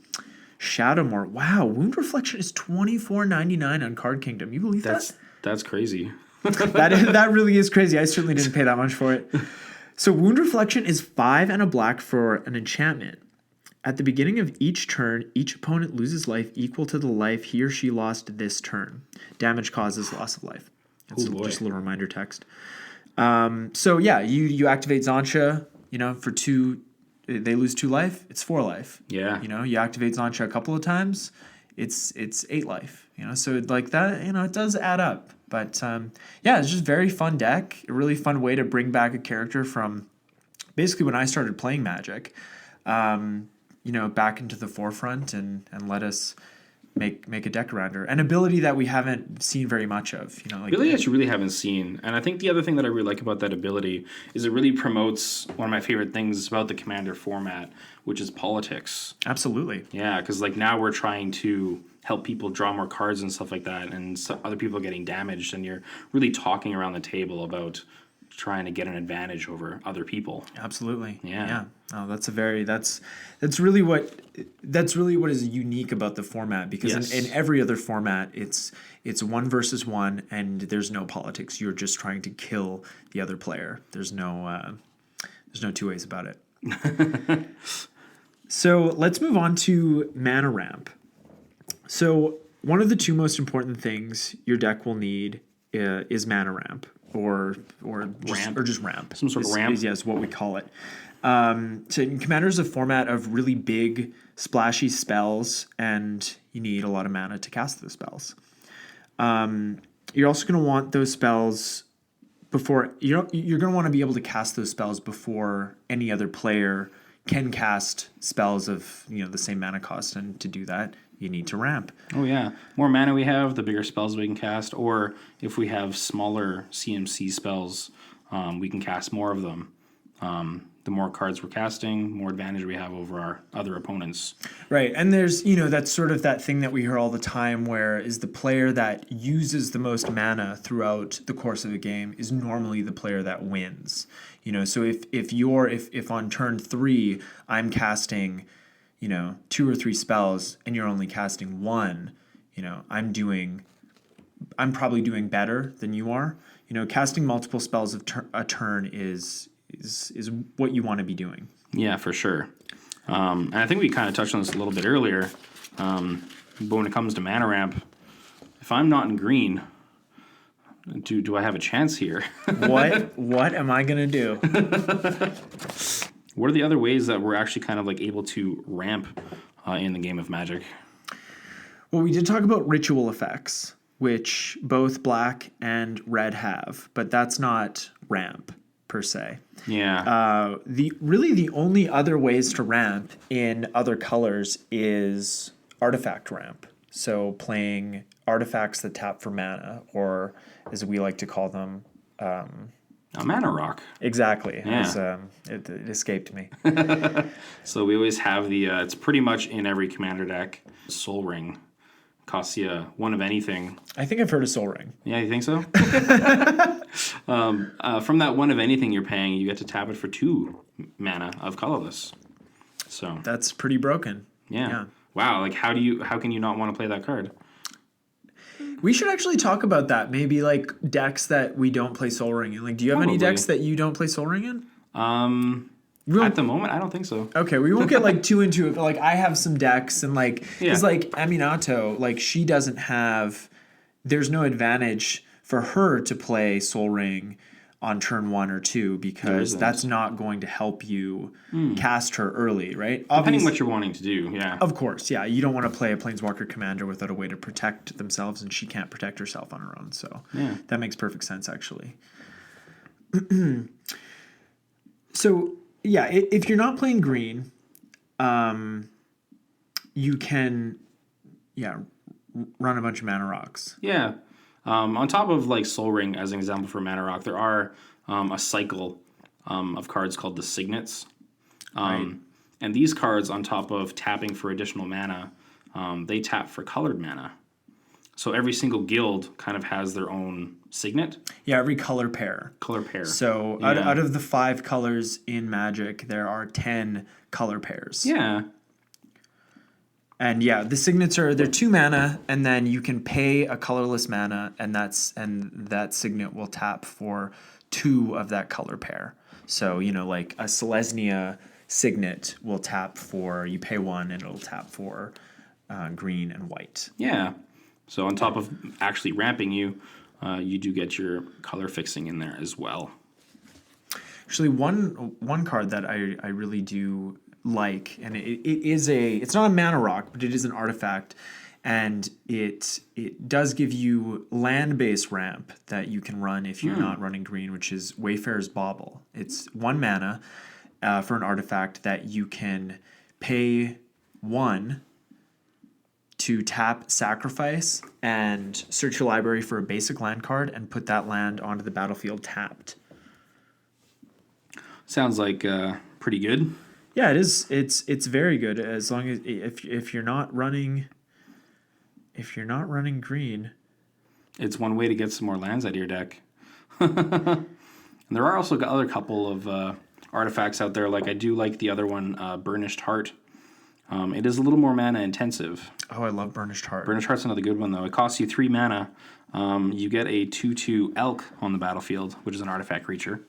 Shadowmoor. Wow, Wound Reflection is $24.99 on Card Kingdom. You believe that? That's crazy. That really is crazy. I certainly didn't pay that much for it. So Wound Reflection is 5 and a black for an enchantment. At the beginning of each turn, each opponent loses life equal to the life he or she lost this turn. Damage causes loss of life. That's just a little reminder text. So yeah, you activate Zansha, for 2, they lose 2 life, it's 4 life. Yeah. You activate Zansha a couple of times, it's 8 life. So like that, it does add up. But it's just a very fun deck, a really fun way to bring back a character from basically when I started playing Magic, back into the forefront and let us make a deck around her. An ability that we haven't seen very much of. Ability that you really haven't seen. And I think the other thing that I really like about that ability is it really promotes one of my favorite things about the Commander format, which is politics. Absolutely. Yeah, because now we're trying to help people draw more cards and stuff like that, and other people are getting damaged, and you're really talking around the table about trying to get an advantage over other people. Absolutely. Yeah. Oh, that's really what is unique about the format, because in every other format it's 1 versus 1 and there's no politics. You're just trying to kill the other player. There's no 2 ways about it. So let's move on to mana ramp. So one of the 2 most important things your deck will need is mana ramp, or just ramp. Some sort of ramp. Is what we call it. So Commander is a format of really big, splashy spells, and you need a lot of mana to cast those spells. You're also going to want those spells before you're going to want to be able to cast those spells before any other player can cast spells of the same mana cost, and to do that you need to ramp. Oh yeah, more mana we have, the bigger spells we can cast, or if we have smaller CMC spells, we can cast more of them. The more cards we're casting, more advantage we have over our other opponents. Right, and there's, that's sort of that thing that we hear all the time, where is the player that uses the most mana throughout the course of a game is normally the player that wins. So if on turn 3 I'm casting 2 or 3 spells and you're only casting 1, I'm probably doing better than you are. Casting multiple spells a turn is what you want to be doing. Yeah, for sure. And I think we kind of touched on this a little bit earlier. But when it comes to mana ramp, if I'm not in green, do I have a chance here? What am I gonna do? What are the other ways that we're actually kind of able to ramp in the game of Magic? Well, we did talk about ritual effects, which both black and red have, but that's not ramp per se. Yeah. The only other ways to ramp in other colors is artifact ramp. So playing artifacts that tap for mana, or as we like to call them, a mana rock. Exactly. Yeah. It escaped me. So we always have it's pretty much in every Commander deck. Soul Ring costs you 1 of anything. I think I've heard of Soul Ring. Yeah, you think so? From that 1 of anything you're paying, you get to tap it for 2 mana of colorless. So that's pretty broken. Yeah. Wow. How can you not want to play that card? We should actually talk about that. Maybe decks that we don't play Soul Ring in. Do you have any decks that you don't play Soul Ring in? At the moment, I don't think so. Okay, we won't get too into it, but I have some decks, and because Aminato, she doesn't have. There's no advantage for her to play Soul Ring on turn 1 or 2, because that's not going to help you cast her early, right? Depending what you're wanting to do, yeah. Of course, yeah. You don't want to play a Planeswalker commander without a way to protect themselves, and she can't protect herself on her own. So that makes perfect sense, actually. So, yeah, if you're not playing green, you can, run a bunch of mana rocks. Yeah. On top of like Soul Ring, as an example for Mana Rock, there are a cycle of cards called the Signets. Right. And these cards, on top of tapping for additional mana, they tap for colored mana. So every single guild kind of has their own signet. Yeah, every color pair. Color pair. So out of the 5 colors in Magic, there are 10 color pairs. Yeah. And yeah, the signets they're 2 mana, and then you can pay a colorless mana, and that signet will tap for 2 of that color pair. So, like a Selesnya signet will tap for, you pay 1 and it'll tap for green and white. Yeah. So on top of actually ramping you, you do get your color fixing in there as well. Actually, one card that I really do like, and it's not a mana rock, but it is an artifact, and it does give you land-based ramp that you can run if you're not running green, which is Wayfarer's Bauble. It's 1 mana for an artifact that you can pay 1 to tap, sacrifice, and search your library for a basic land card and put that land onto the battlefield tapped. Sounds like pretty good. Yeah, it is. It's very good as long as if you're not running green. It's one way to get some more lands out of your deck. And there are also other couple of artifacts out there. Like I do like the other one, Burnished Heart. It is a little more mana intensive. Oh, I love Burnished Heart. Burnished Heart's another good one though. It costs you 3 mana. You get a 2/2 Elk on the battlefield, which is an artifact creature.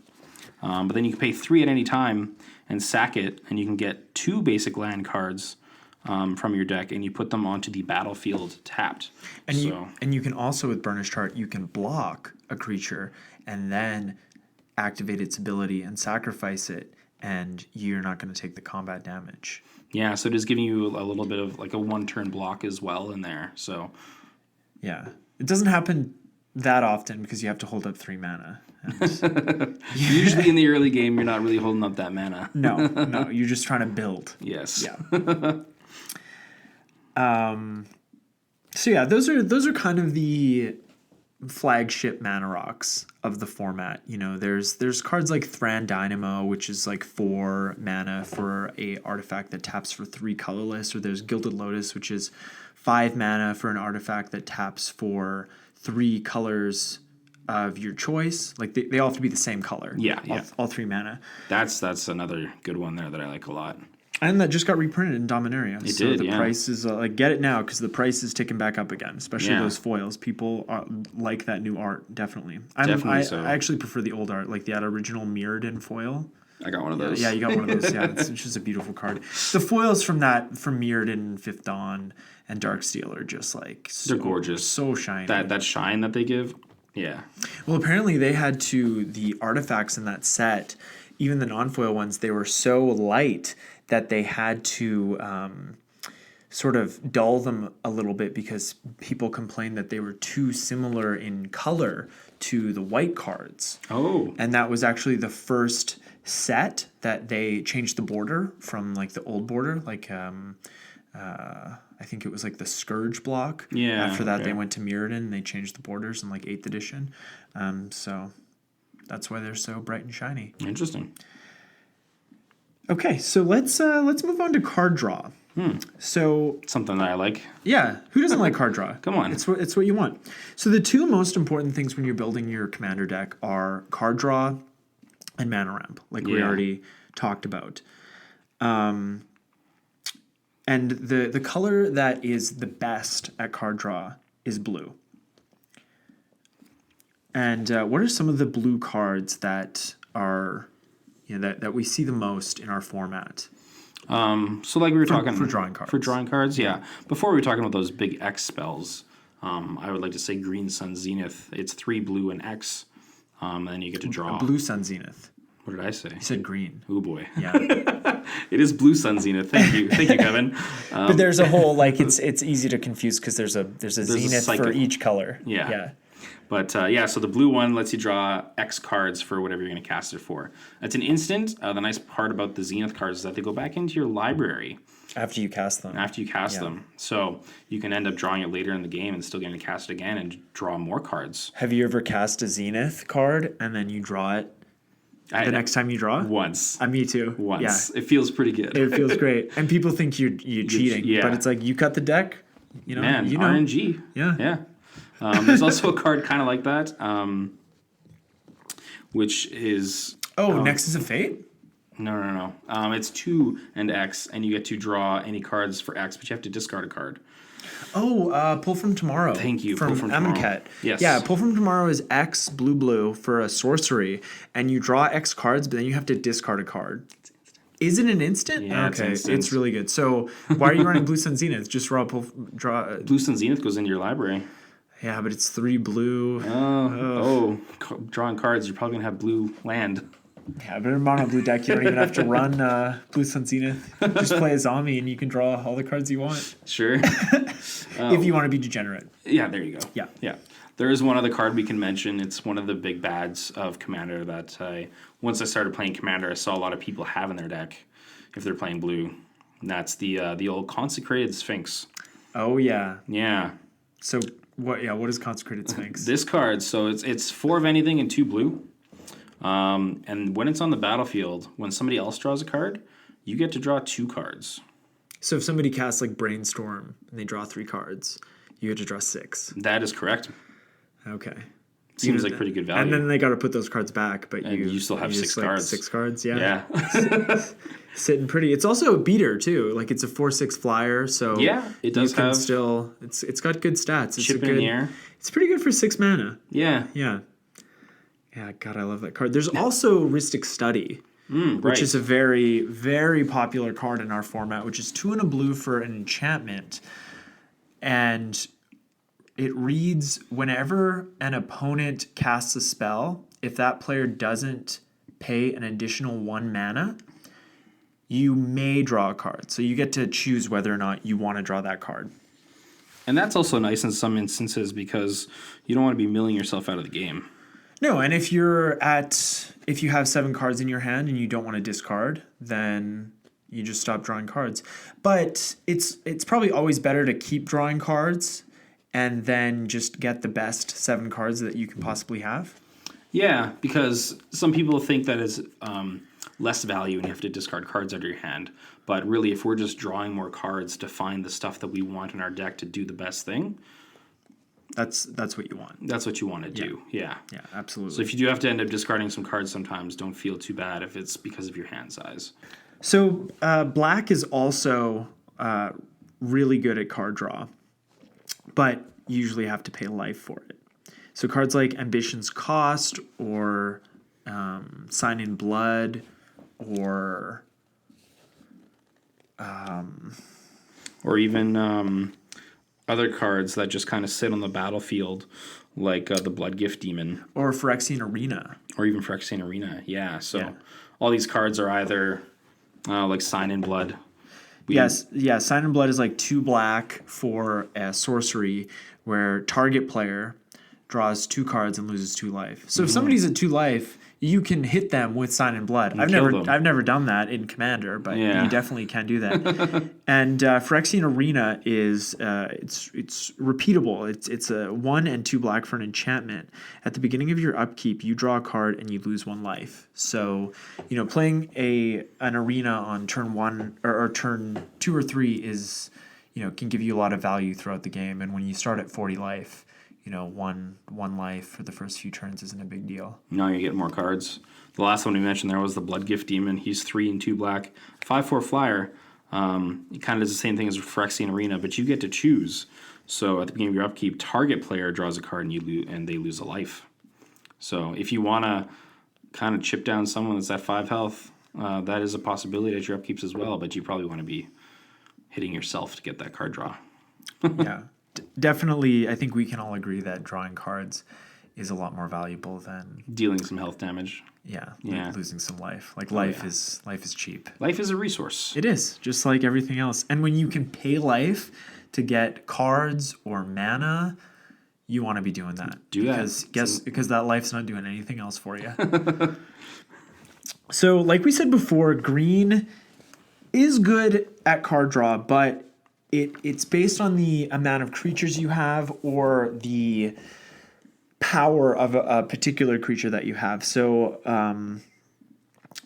But then you can pay 3 at any time and sack it, and you can get 2 basic land cards from your deck, and you put them onto the battlefield tapped. And you can also, with Burnished Heart, you can block a creature and then activate its ability and sacrifice it, and you're not going to take the combat damage. Yeah, so it is giving you a little bit of like a 1-turn block as well in there. So yeah, it doesn't happen that often because you have to hold up 3 mana. Usually in the early game, you're not really holding up that mana. No, you're just trying to build. Yes. Yeah. So yeah, those are kind of the flagship mana rocks of the format. There's cards like Thran Dynamo, which is like 4 mana for a artifact that taps for 3 colorless, or there's Gilded Lotus, which is 5 mana for an artifact that taps for 3 colors of your choice. Like they all have to be the same color. Yeah. All 3 mana. That's another good one there that I like a lot. And that just got reprinted in Dominaria. The yeah. price is get it now because the price is ticking back up again, especially those foils. People like that new art, definitely. So. I actually prefer the old art, like the original Mirrodin foil. I got one of those. Yeah, you got one of those. Yeah, it's just a beautiful card. The foils from Mirrodin, Fifth Dawn, and Darksteel are just like they're gorgeous, so shiny. That shine that they give. Yeah. Well, apparently they had the artifacts in that set, even the non-foil ones, they were so light that they had to sort of dull them a little bit because people complained that they were too similar in color to the white cards. Oh. And that was actually the first set that they changed the border from like the old border, like I think it was like the Scourge block. Yeah. After that, they went to Mirrodin and they changed the borders in like 8th edition. So that's why they're so bright and shiny. Interesting. Okay, so let's move on to card draw. So something that I like. Yeah, who doesn't like card draw? Come on, it's what you want. So the 2 most important things when you're building your commander deck are card draw and mana ramp, like we already talked about. And the color that is the best at card draw is blue. And what are some of the blue cards that are that we see the most in our format? So like we were talking for drawing cards. For drawing cards, yeah. Before we were talking about those big X spells, I would like to say Green Sun Zenith. It's 3 blue and X, and then you get to draw. Blue Sun Zenith. What did I say? You said green. Oh boy. Yeah. It is Blue Sun Zenith. Thank you, Kevin. But there's a whole it's easy to confuse because there's a zenith for each color. Yeah. But yeah, so the blue one lets you draw X cards for whatever you're going to cast it for. It's an instant. The nice part about the Zenith cards is that they go back into your library After you cast them. after you cast them. So you can end up drawing it later in the game and still getting to cast it again and draw more cards. Have you ever cast a Zenith card and then you draw it the next time you draw? Once. Me too. Once. Yeah. It feels pretty good. It feels great. And people think you're cheating. yeah. But it's like, you cut the deck. Man, you know. RNG. Yeah. Yeah. There's also a card kind of like that, which is... Nexus of Fate? No. It's 2 and X, and you get to draw any cards for X, but you have to discard a card. Pull from Tomorrow. Thank you. From Pull from Tomorrow. Amonkhet. Yes. Yeah, Pull from Tomorrow is X blue for a sorcery, and you draw X cards, but then you have to discard a card. Is it an instant? Yeah, okay, it's instant. it's really good. So why are you running Blue Sun Zenith? Just draw. Blue Sun Zenith goes into your library. Yeah, but it's 3 blue. Drawing cards, you're probably going to have blue land. Yeah, but in a mono blue deck, you don't even have to run Blue Sun Zenith. Just play a zombie, and you can draw all the cards you want. Sure. If you want to be degenerate. Yeah, there you go. Yeah. Yeah. There is one other card we can mention. It's one of the big bads of Commander that once I started playing Commander, I saw a lot of people have in their deck if they're playing blue. And that's the old Consecrated Sphinx. Oh, yeah. Yeah. So, what is Consecrated Sphinx? This card, so it's 4 of anything and 2 blue. And when it's on the battlefield, when somebody else draws a card, you get to draw 2 cards. So if somebody casts like Brainstorm and they draw 3 cards, you get to draw 6. That is correct. Okay. Seems like pretty good value. And then they got to put those cards back, but you still have 6 cards. 6 cards, yeah. Yeah. Sitting pretty. It's also a beater too. Like it's a 4/6 flyer, so yeah, it does you can have still. It's got good stats. It's chip in the air. It's pretty good for 6 mana. Yeah. Yeah. Yeah. God, I love that card. There's also Rhystic Study. Which is a very, very popular card in our format, which is 2 and a blue for an enchantment. And it reads, whenever an opponent casts a spell, if that player doesn't pay an additional 1 mana, you may draw a card. So you get to choose whether or not you want to draw that card. And that's also nice in some instances because you don't want to be milling yourself out of the game. No, and if you have 7 cards in your hand and you don't want to discard, then you just stop drawing cards. But it's probably always better to keep drawing cards and then just get the best 7 cards that you can possibly have. Yeah, because some people think that is less value and you have to discard cards out of your hand. But really, if we're just drawing more cards to find the stuff that we want in our deck to do the best thing, that's what you want. That's what you want to do. Yeah. Yeah, absolutely. So if you do have to end up discarding some cards sometimes, don't feel too bad if it's because of your hand size. So black is also really good at card draw, but you usually have to pay life for it. So cards like Ambition's Cost or Sign in Blood or even other cards that just kind of sit on the battlefield, like the Blood Gift Demon. Or Phyrexian Arena. Or even Phyrexian Arena, yeah. So all these cards are either like Sign in Blood. Sign in Blood is like 2 black for a sorcery where target player draws 2 cards and loses 2 life. So if somebody's at 2 life, you can hit them with Sign in Blood. I've never done that in Commander, but you definitely can do that. And Phyrexian Arena is it's repeatable. It's a 1 and 2 black for an enchantment. At the beginning of your upkeep, you draw a card and you lose 1 life. So playing an arena on turn 1 or turn 2 or 3 is can give you a lot of value throughout the game. And when you start at 40 life, one life for the first few turns isn't a big deal. No, you get more cards. The last one we mentioned there was the Blood Gift Demon. He's 3 and 2 black, 5/4 flyer. He kind of does the same thing as Phyrexian Arena, but you get to choose. So at the beginning of your upkeep, target player draws a card and they lose a life. So if you want to kind of chip down someone that's at 5 health, that is a possibility at your upkeeps as well, but you probably want to be hitting yourself to get that card draw. Yeah. Definitely, I think we can all agree that drawing cards is a lot more valuable than dealing some health damage. Yeah. Losing some life. Like life is cheap. Life is a resource. It is, just like everything else. And when you can pay life to get cards or mana, you want to be doing that. Do that. Because that life's not doing anything else for you. So, like we said before, green is good at card draw, but it's based on the amount of creatures you have or the power of a particular creature that you have. So,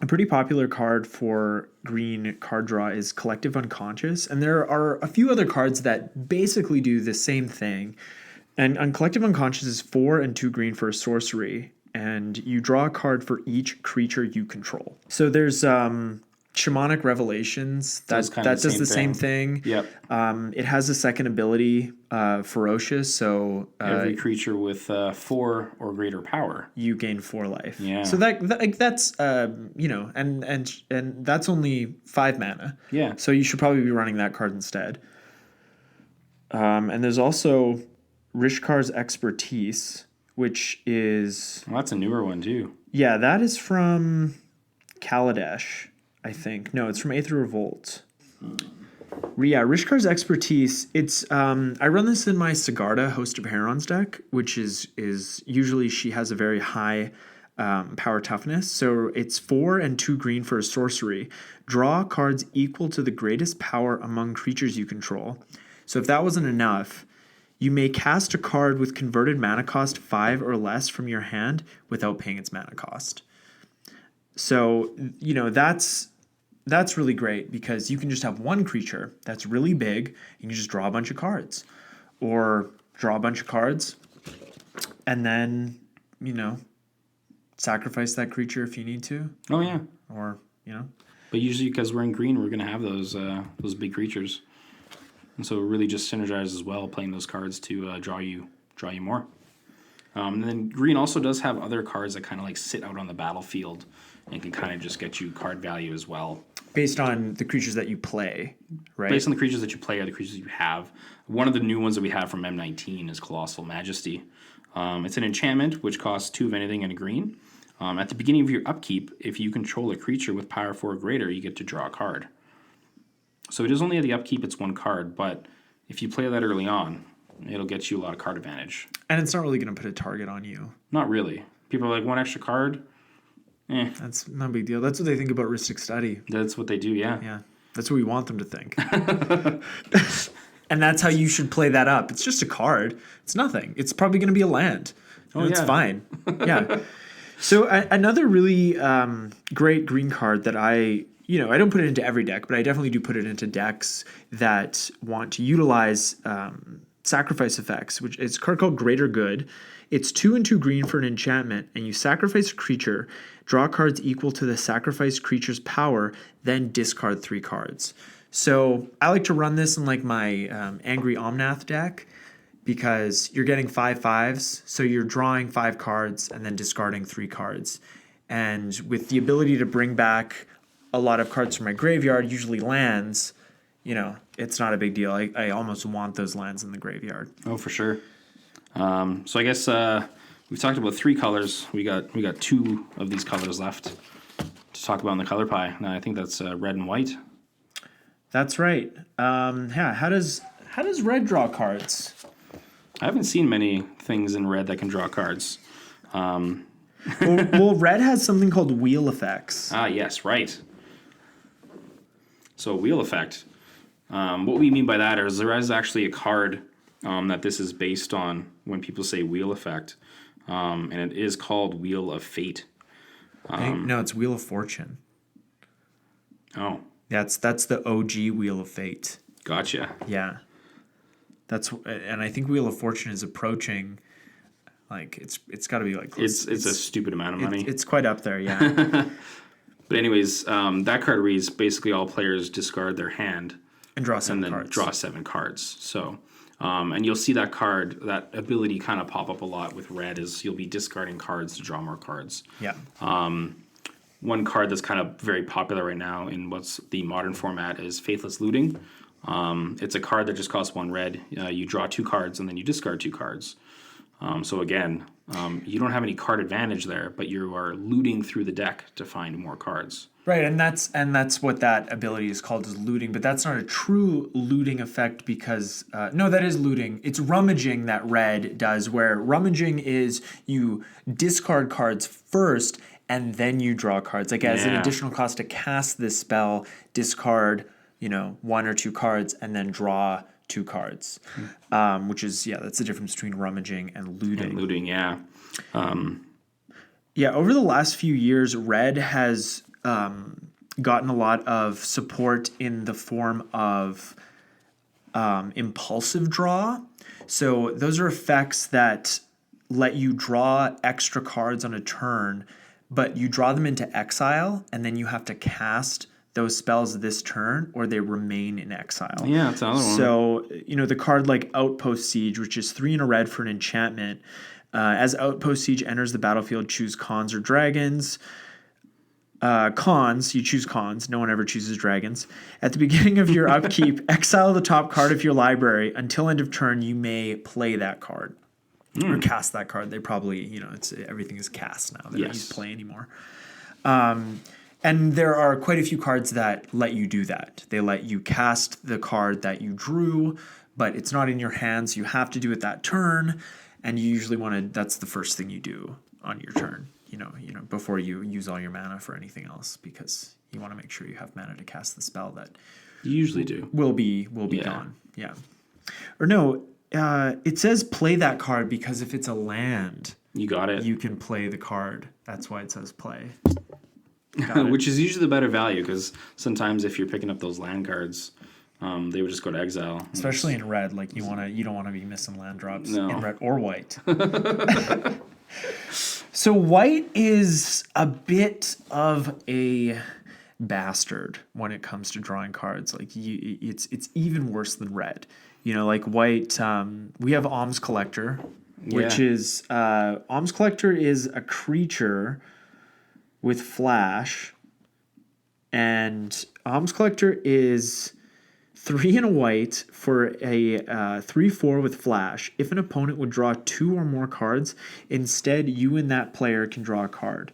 a pretty popular card for green card draw is Collective Unconscious, and there are a few other cards that basically do the same thing. And Collective Unconscious is 4 and 2 green for a sorcery, and you draw a card for each creature you control. So there's Shamanic Revelations that does the same thing. Yep. It has a second ability, Ferocious. So every creature with 4 or greater power, you gain 4 life. Yeah. So that's and that's only 5 mana. Yeah. So you should probably be running that card instead. And there's also Rishkar's Expertise, which is... Well, that's a newer one, too. Yeah, that is from Kaladesh, I think. No, it's from Aether Revolt. Yeah, Rishkar's Expertise, it's... I run this in my Sigarda Host of Herons deck, which is usually she has a very high power toughness. So it's 4 and 2 green for a sorcery. Draw cards equal to the greatest power among creatures you control. So if that wasn't enough... You may cast a card with converted mana cost 5 or less from your hand without paying its mana cost. So, that's really great because you can just have one creature that's really big and you just draw a bunch of cards. Or draw a bunch of cards and then, sacrifice that creature if you need to. Oh, yeah. Or, But usually because we're in green, we're going to have those big creatures. And so it really just synergizes as well, playing those cards to draw you more. And then green also does have other cards that kind of like sit out on the battlefield and can kind of just get you card value as well. Based on the creatures that you play, right? Based on the creatures that you play or the creatures you have. One of the new ones that we have from M19 is Colossal Majesty. It's an enchantment which costs 2 of anything and a green. At the beginning of your upkeep, if you control a creature with power 4 or greater, you get to draw a card. So it is only at the upkeep, it's 1 card, but if you play that early on, it'll get you a lot of card advantage. And it's not really going to put a target on you. Not really. People are like, 1 extra card? That's not a big deal. That's what they think about Ristic Study. That's what they do, yeah. Yeah. That's what we want them to think. And that's how you should play that up. It's just a card. It's nothing. It's probably going to be a land. It's fine. Yeah. So another really great green card that I don't put it into every deck, but I definitely do put it into decks that want to utilize sacrifice effects, which is a card called Greater Good. It's 2 and 2 green for an enchantment, and you sacrifice a creature, draw cards equal to the sacrificed creature's power, then discard 3 cards. So I like to run this in like my Angry Omnath deck because you're getting 5/5s, so you're drawing 5 cards and then discarding 3 cards. And with the ability to bring back a lot of cards from my graveyard, usually lands, it's not a big deal. I almost want those lands in the graveyard. Oh, for sure. So I guess we've talked about 3 colors. We got 2 of these colors left to talk about in the color pie. Now I think that's red and white. That's right. Yeah. How does red draw cards? I haven't seen many things in red that can draw cards. Well, red has something called wheel effects. Ah, yes, right. So wheel effect. What we mean by that is there is actually a card that this is based on when people say wheel effect, and it is called Wheel of Fate. No, it's Wheel of Fortune. Oh. That's the OG Wheel of Fate. Gotcha. Yeah. And I think Wheel of Fortune is approaching, like it's got to be like close. It's a stupid amount of money. It's quite up there, yeah. But anyways, that card reads basically all players discard their hand and draw 7 and then cards. draw 7 cards. So, and you'll see that card, that ability kind of pop up a lot with red is you'll be discarding cards to draw more cards. Yeah. One card that's kind of very popular right now in what's the modern format is Faithless Looting. It's a card that just costs 1 red. You draw 2 cards and then you discard 2 cards. So again, you don't have any card advantage there, but you are looting through the deck to find more cards. Right, and that's what that ability is called, is looting. But that's not a true looting effect because no, that is looting. It's rummaging that red does, where rummaging is you discard cards first and then you draw cards. Like as an additional cost to cast this spell, discard one or two cards and then draw two cards, which is that's the difference between rummaging and looting. Over the last few years, red has gotten a lot of support in the form of impulsive draw. So those are effects that let you draw extra cards on a turn, but you draw them into exile, and then you have to cast those spells this turn, or they remain in exile. Yeah, that's another one. So, the card like Outpost Siege, which is 3 and a red for an enchantment. As Outpost Siege enters the battlefield, choose cons or dragons. Cons, you choose cons. No one ever chooses dragons. At the beginning of your upkeep, exile the top card of your library. Until end of turn, you may play that card. Or cast that card. They probably, everything is cast now. They don't use play anymore. And there are quite a few cards that let you do that. They let you cast the card that you drew, but it's not in your hands. You have to do it that turn, and you usually that's the first thing you do on your turn. Before you use all your mana for anything else, because you want to make sure you have mana to cast the spell that you usually do. Will be gone. Yeah. Or no, it says play that card because if it's a land, you got it. You can play the card. That's why it says play. Which is usually the better value, because sometimes if you're picking up those land cards, they would just go to exile. Especially in red, like you don't want to be missing land drops in red or white. So white is a bit of a bastard when it comes to drawing cards. Like it's even worse than red. Like white, we have Alms Collector, which is Alms Collector is a creature with flash, and Alms Collector is 3 and a white for a 3/4 with flash. If an opponent would draw 2 or more cards, instead you and that player can draw a card.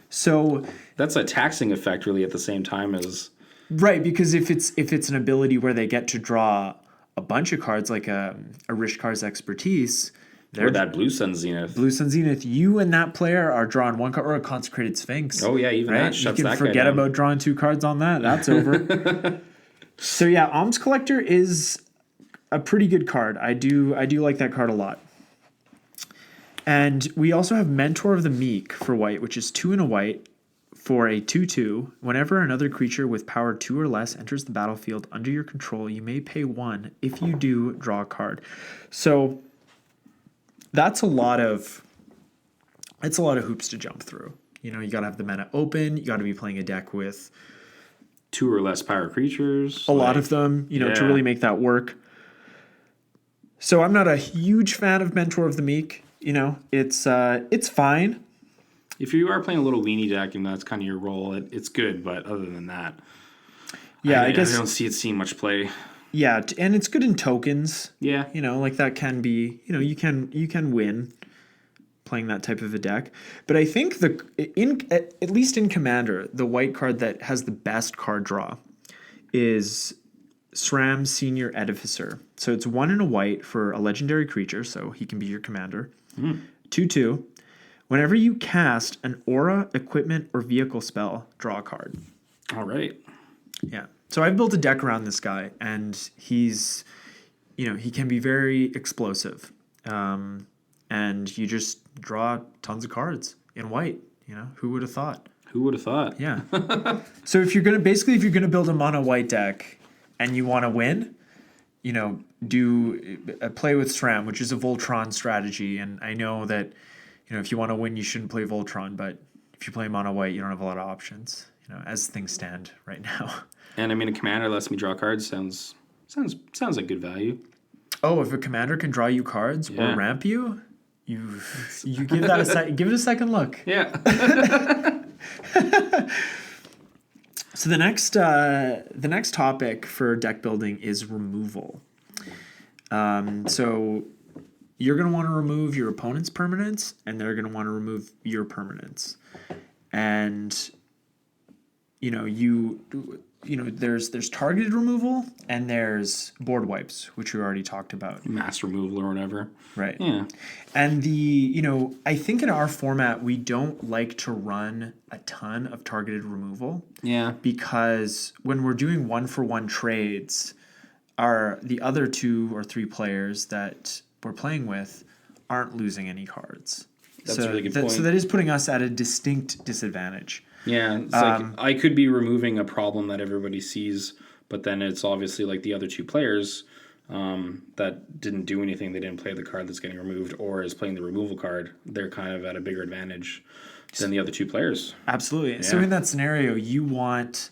So that's a taxing effect, really, at the same time as right, because if it's an ability where they get to draw a bunch of cards, like a Rishkar's Expertise, or that Blue Sun Zenith. Blue Sun Zenith, you and that player are drawing 1 card, or a Consecrated Sphinx. Oh yeah, even that shuts that guy down. You can forget about drawing 2 cards on that. That's over. So yeah, Alms Collector is a pretty good card. I do like that card a lot. And we also have Mentor of the Meek for white, which is 2 and a white for a 2/2. Whenever another creature with power 2 or less enters the battlefield under your control, you may pay 1. If you do, draw a card. So that's a lot of hoops to jump through. You got to have the mana open. You got to be playing a deck with 2 or less power creatures. A lot of them, to really make that work. So I'm not a huge fan of Mentor of the Meek. It's fine. If you are playing a little weenie deck and that's kind of your role, it's good. But other than that, I guess I don't see it seeing much play. Yeah, and it's good in tokens. Yeah, like that can be. You can win playing that type of a deck. But I think at least in Commander, the white card that has the best card draw is SRAM Senior Edificer. So it's 1 and a white for a legendary creature, so he can be your commander. 2/2. Whenever you cast an aura, equipment, or vehicle spell, draw a card. All right. Yeah. So I've built a deck around this guy, and he's, he can be very explosive. And you just draw tons of cards in white. Who would have thought? Who would have thought? Yeah. So if you're gonna build a mono white deck and you want to win, do play with SRAM, which is a Voltron strategy. And I know that if you want to win, you shouldn't play Voltron, but if you play mono white, you don't have a lot of options. As things stand right now. And a commander lets me draw cards. Sounds like good value. Oh, if a commander can draw you cards or ramp you. You give that give it a second look. Yeah. So the next topic for deck building is removal. So you're going to want to remove your opponent's permanents, and they're going to want to remove your permanents. And there's targeted removal and there's board wipes, which we already talked about. Mass removal or whatever. Right. Yeah. And I think in our format we don't like to run a ton of targeted removal. Yeah. Because when we're doing 1-for-1 trades, the other 2 or 3 players that we're playing with aren't losing any cards. That's a really good point. So that is putting us at a distinct disadvantage. Yeah, it's like I could be removing a problem that everybody sees, but then it's obviously like the other 2 players that didn't do anything. They didn't play the card that's getting removed or is playing the removal card. They're kind of at a bigger advantage than the other 2 players. Absolutely. Yeah. So in that scenario, you want,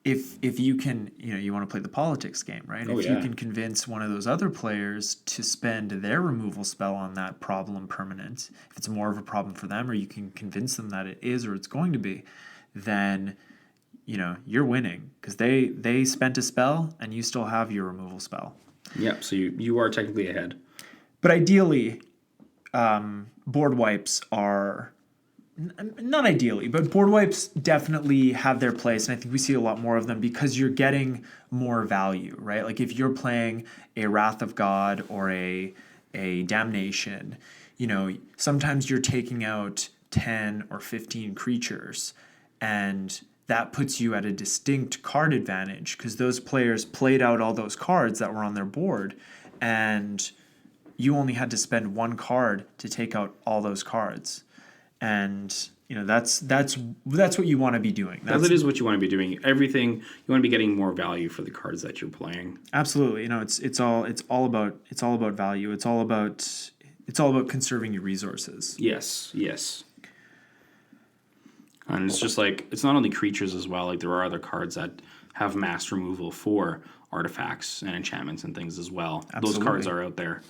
if you can, you want to play the politics game, right? If you can convince one of those other players to spend their removal spell on that problem permanent, if it's more of a problem for them, or you can convince them that it is or it's going to be, then you're winning because they spent a spell and you still have your removal spell. Yeah, so you are technically ahead. But ideally, board wipes are not ideally, but board wipes definitely have their place, and I think we see a lot more of them because you're getting more value, right? Like if you're playing a Wrath of God or a Damnation, sometimes you're taking out 10 or 15 creatures, and that puts you at a distinct card advantage because those players played out all those cards that were on their board, and you only had to spend 1 card to take out all those cards. And that's what you want to be doing. That is what you want to be doing. Everything you want to be getting more value for the cards that you're playing. Absolutely. It's all about value. It's all about conserving your resources. Yes. And it's just like, it's not only creatures as well. Like there are other cards that have mass removal for artifacts and enchantments and things as well. Absolutely. Those cards are out there.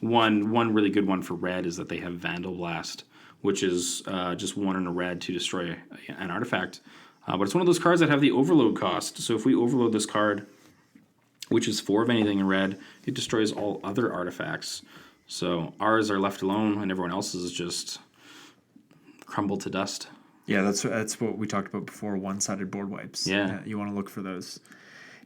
One really good one for red is that they have Vandal Blast, which is just 1 in a red to destroy an artifact. But it's one of those cards that have the overload cost. So if we overload this card, which is 4 of anything in red, it destroys all other artifacts. So ours are left alone and everyone else's is just crumbled to dust. Yeah, that's what we talked about before, one-sided board wipes. Yeah. You want to look for those.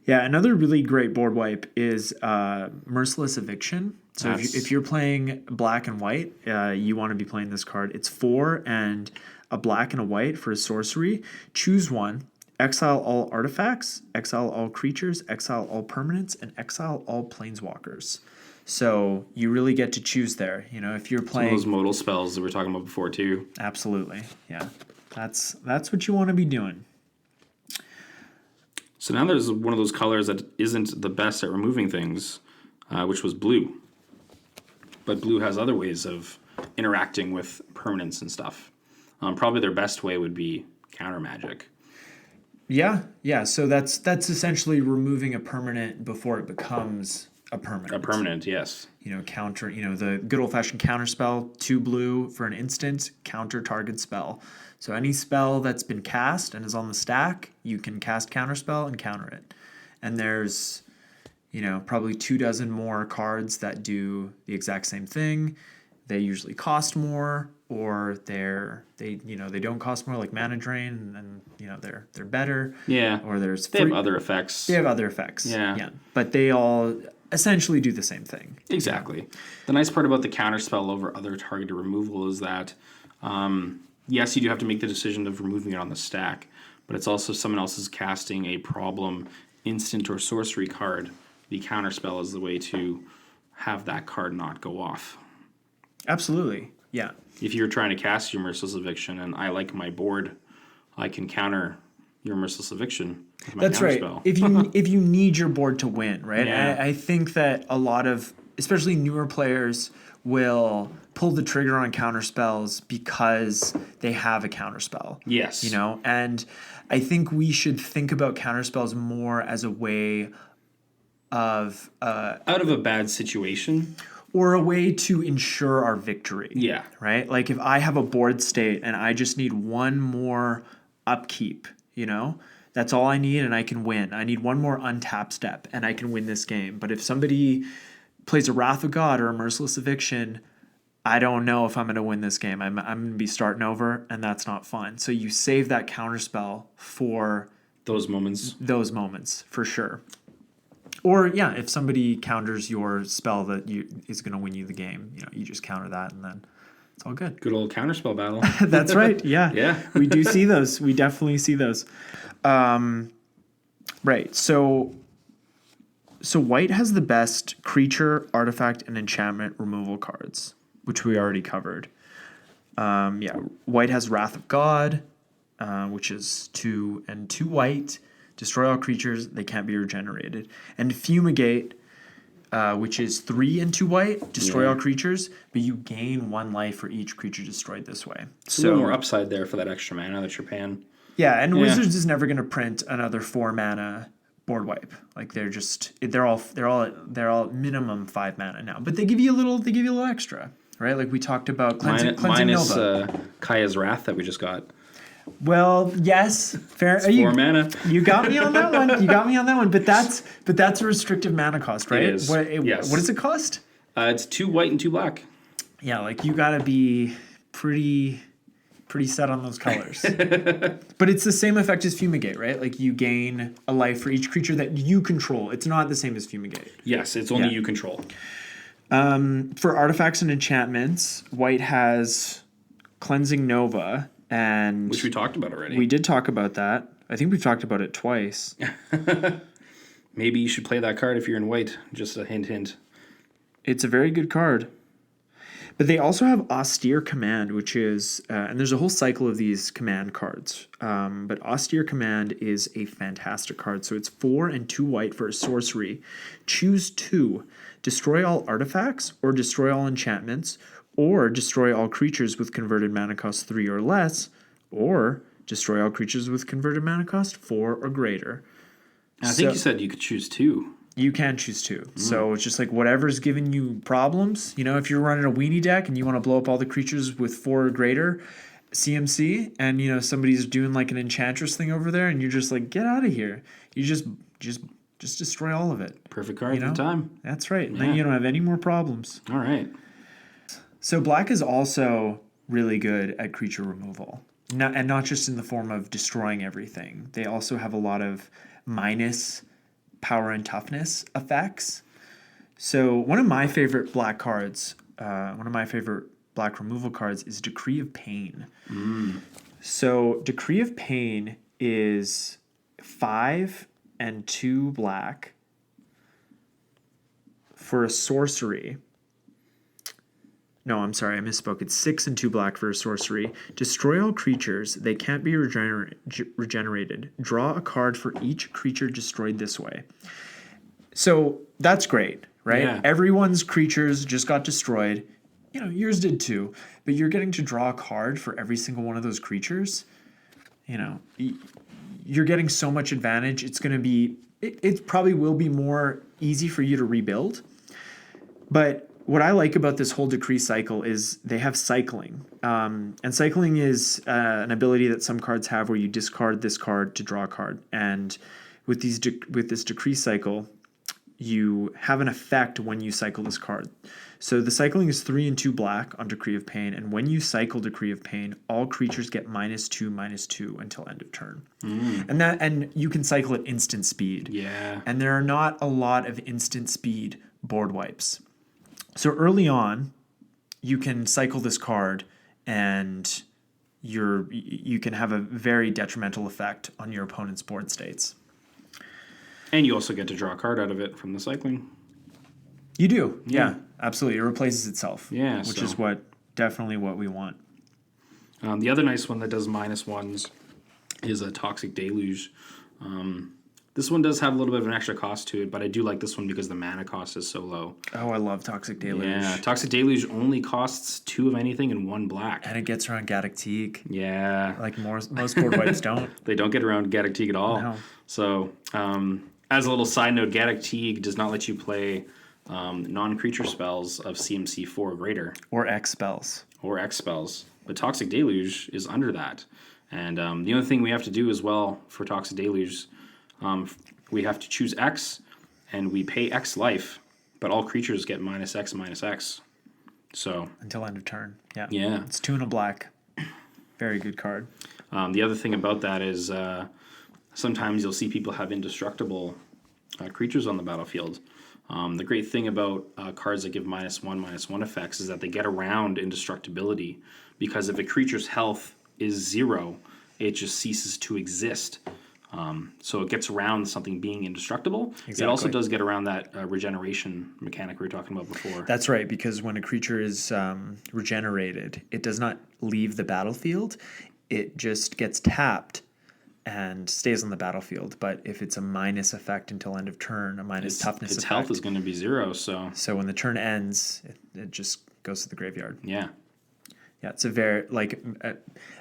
Yeah, another really great board wipe is Merciless Eviction. So if you're playing black and white, you want to be playing this card. It's 4 and a black and a white for a sorcery. Choose one. Exile all artifacts, exile all creatures, exile all permanents, and exile all planeswalkers. So you really get to choose there. If you're playing those modal spells that we were talking about before too. Absolutely, yeah. That's what you want to be doing. So now there's one of those colors that isn't the best at removing things, which was blue. But blue has other ways of interacting with permanents and stuff. Probably their best way would be counter magic. Yeah. So that's essentially removing a permanent before it becomes a permanent. A permanent, yes. Counter. The good old fashioned counter spell, 2 blue for an instant, counter target spell. So any spell that's been cast and is on the stack, you can cast counterspell and counter it. And there's, probably 24 more cards that do the exact same thing. They usually cost more, or they don't cost more, like Mana Drain, and they're better. Yeah. Or they have other effects. They have other effects. Yeah. But they all essentially do the same thing. Exactly. The nice part about the counterspell over other targeted removal is that yes, you do have to make the decision of removing it on the stack, but it's also someone else is casting a problem instant or sorcery card. The counterspell is the way to have that card not go off. Absolutely, yeah. If you're trying to cast your Merciless Eviction and I like my board, I can counter your Merciless Eviction with my That's right. counterspell. If you need your board to win, right? Yeah. I think that a lot of, especially newer players, will pull the trigger on counterspells because they have a counterspell. Yes. And I think we should think about counterspells more as a way of out of a bad situation, or a way to ensure our victory. Yeah. Right? Like if I have a board state and I just need one more upkeep, that's all I need and I can win. I need one more untap step and I can win this game. But if somebody plays a Wrath of God or a Merciless Eviction, I don't know if I'm going to win this game. I'm going to be starting over, and that's not fun. So you save that counterspell for Those moments, for sure. Or yeah, if somebody counters your spell that is going to win you the game, you just counter that, and then it's all good. Good old counterspell battle. That's right. Yeah. Yeah. We do see those. We definitely see those. Right. So white has the best creature, artifact, and enchantment removal cards, which we already covered. White has Wrath of God, which is 2 and 2 white. Destroy all creatures, they can't be regenerated. And Fumigate, which is 3 and 2 white. Destroy all creatures, but you gain 1 life for each creature destroyed this way. So a little more upside there for that extra mana that you're paying. Yeah, and Wizards is never going to print another 4 mana board wipe. Like they're all minimum 5 mana now, but they give you a little extra, right? Like we talked about cleansing minus Nova. Kaya's Wrath that we just got. Well, yes, fair. It's 4 mana. You got me on that one. But that's a restrictive mana cost, right? It is. Yes. What does it cost? It's 2 white and 2 black. Yeah, like you got to be pretty set on those colors. But it's the same effect as Fumigate, right? Like you gain a life for each creature that you control. It's not the same as Fumigate. Yes, it's only you control. For artifacts and enchantments, white has Cleansing Nova, and which we talked about already. We did talk about that. I think we've talked about it twice. Maybe you should play that card if you're in white. Just a hint. It's a very good card. But they also have Austere Command, which is, and there's a whole cycle of these command cards. But Austere Command is a fantastic card. So it's 4 and 2 white for a sorcery. Choose 2. Destroy all artifacts, or destroy all enchantments, or destroy all creatures with converted mana cost 3 or less, or destroy all creatures with converted mana cost 4 or greater. I think you said you could choose 2. You can choose 2. So it's just like whatever's giving you problems. If you're running a weenie deck and you want to blow up all the creatures with 4 or greater CMC, and somebody's doing like an enchantress thing over there, and you're just like, get out of here. You just destroy all of it. Perfect card for the time. That's right. Yeah. Then you don't have any more problems. All right. So black is also really good at creature removal. And not just in the form of destroying everything. They also have a lot of minus power and toughness effects. So one of my favorite black cards, one of my favorite black removal cards is Decree of Pain. So Decree of Pain is 5 and 2 black for a sorcery. No, I'm sorry, I misspoke. It's 6 and 2 black for a sorcery. Destroy all creatures. They can't be regenerated. Draw a card for each creature destroyed this way. So that's great, right? Yeah. Everyone's creatures just got destroyed. Yours did too. But you're getting to draw a card for every single one of those creatures. You're getting so much advantage. It's going to be... It probably will be more easy for you to rebuild. But what I like about this whole decree cycle is they have cycling. And cycling is an ability that some cards have where you discard this card to draw a card. And with this decree cycle, you have an effect when you cycle this card. So the cycling is 3 and 2 black on Decree of Pain. And when you cycle Decree of Pain, all creatures get -2/-2 until end of turn. And you can cycle at instant speed. Yeah. And there are not a lot of instant speed board wipes. So early on, you can cycle this card, and you can have a very detrimental effect on your opponent's board states. And you also get to draw a card out of it from the cycling. You do, yeah, absolutely. It replaces itself, which is definitely what we want. The other nice one that does -1s is a Toxic Deluge. This one does have a little bit of an extra cost to it, but I do like this one because the mana cost is so low. Oh, I love Toxic Deluge. Yeah, Toxic Deluge only costs 2 of anything and 1 black. And it gets around Gaddock Teeg. Yeah. Like most board wipes don't. They don't get around Gaddock Teeg at all. No. So, as a little side note, Gaddock Teeg does not let you play non-creature spells of CMC 4 or greater. Or X spells. But Toxic Deluge is under that. And the only thing we have to do as well for Toxic Deluge, we have to choose X, and we pay X life. but all creatures get -X and -X. So Until end of turn. Yeah. yeah. It's 2 and a black. Very good card. The other thing about that is sometimes you'll see people have indestructible creatures on the battlefield. The great thing about cards that give -1/-1 effects is that they get around indestructibility, because if a creature's health is 0, it just ceases to exist. So it gets around something being indestructible. Exactly. It also does get around that regeneration mechanic we were talking about before. That's right, because when a creature is regenerated, it does not leave the battlefield. It just gets tapped and stays on the battlefield. But if it's a minus effect until end of turn, a minus toughness its effect. health is going to be 0. So when the turn ends, it just goes to the graveyard. Yeah. Yeah, it's a very,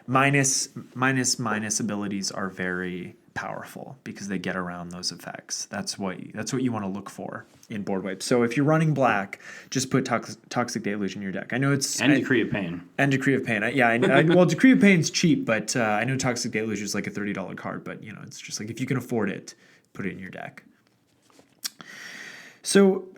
minus abilities are very powerful because they get around those effects. That's what you want to look for in board wipes. So if you're running black, just put Toxic Deluge in your deck. I know it's... And Decree of Pain. And Decree of Pain. Well, Decree of Pain's cheap, but I know Toxic Deluge is like a $30 card, but it's just like if you can afford it, put it in your deck. So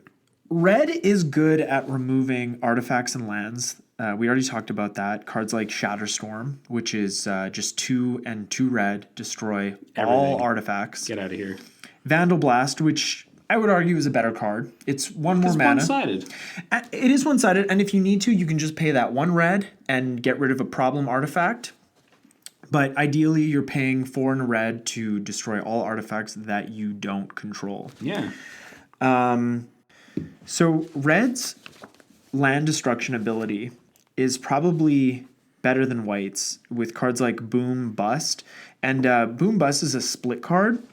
red is good at removing artifacts and lands. We already talked about that. Cards like Shatterstorm, which is just 2 and 2 red, destroy all artifacts. Get out of here. Vandal Blast, which I would argue is a better card. It's one more mana. It's one-sided. It is one-sided, and if you need to, you can just pay that 1 red and get rid of a problem artifact. But ideally, you're paying 4 and a red to destroy all artifacts that you don't control. Yeah. So red's land destruction ability is probably better than white's with cards like Boom Bust. And Boom Bust is a split card.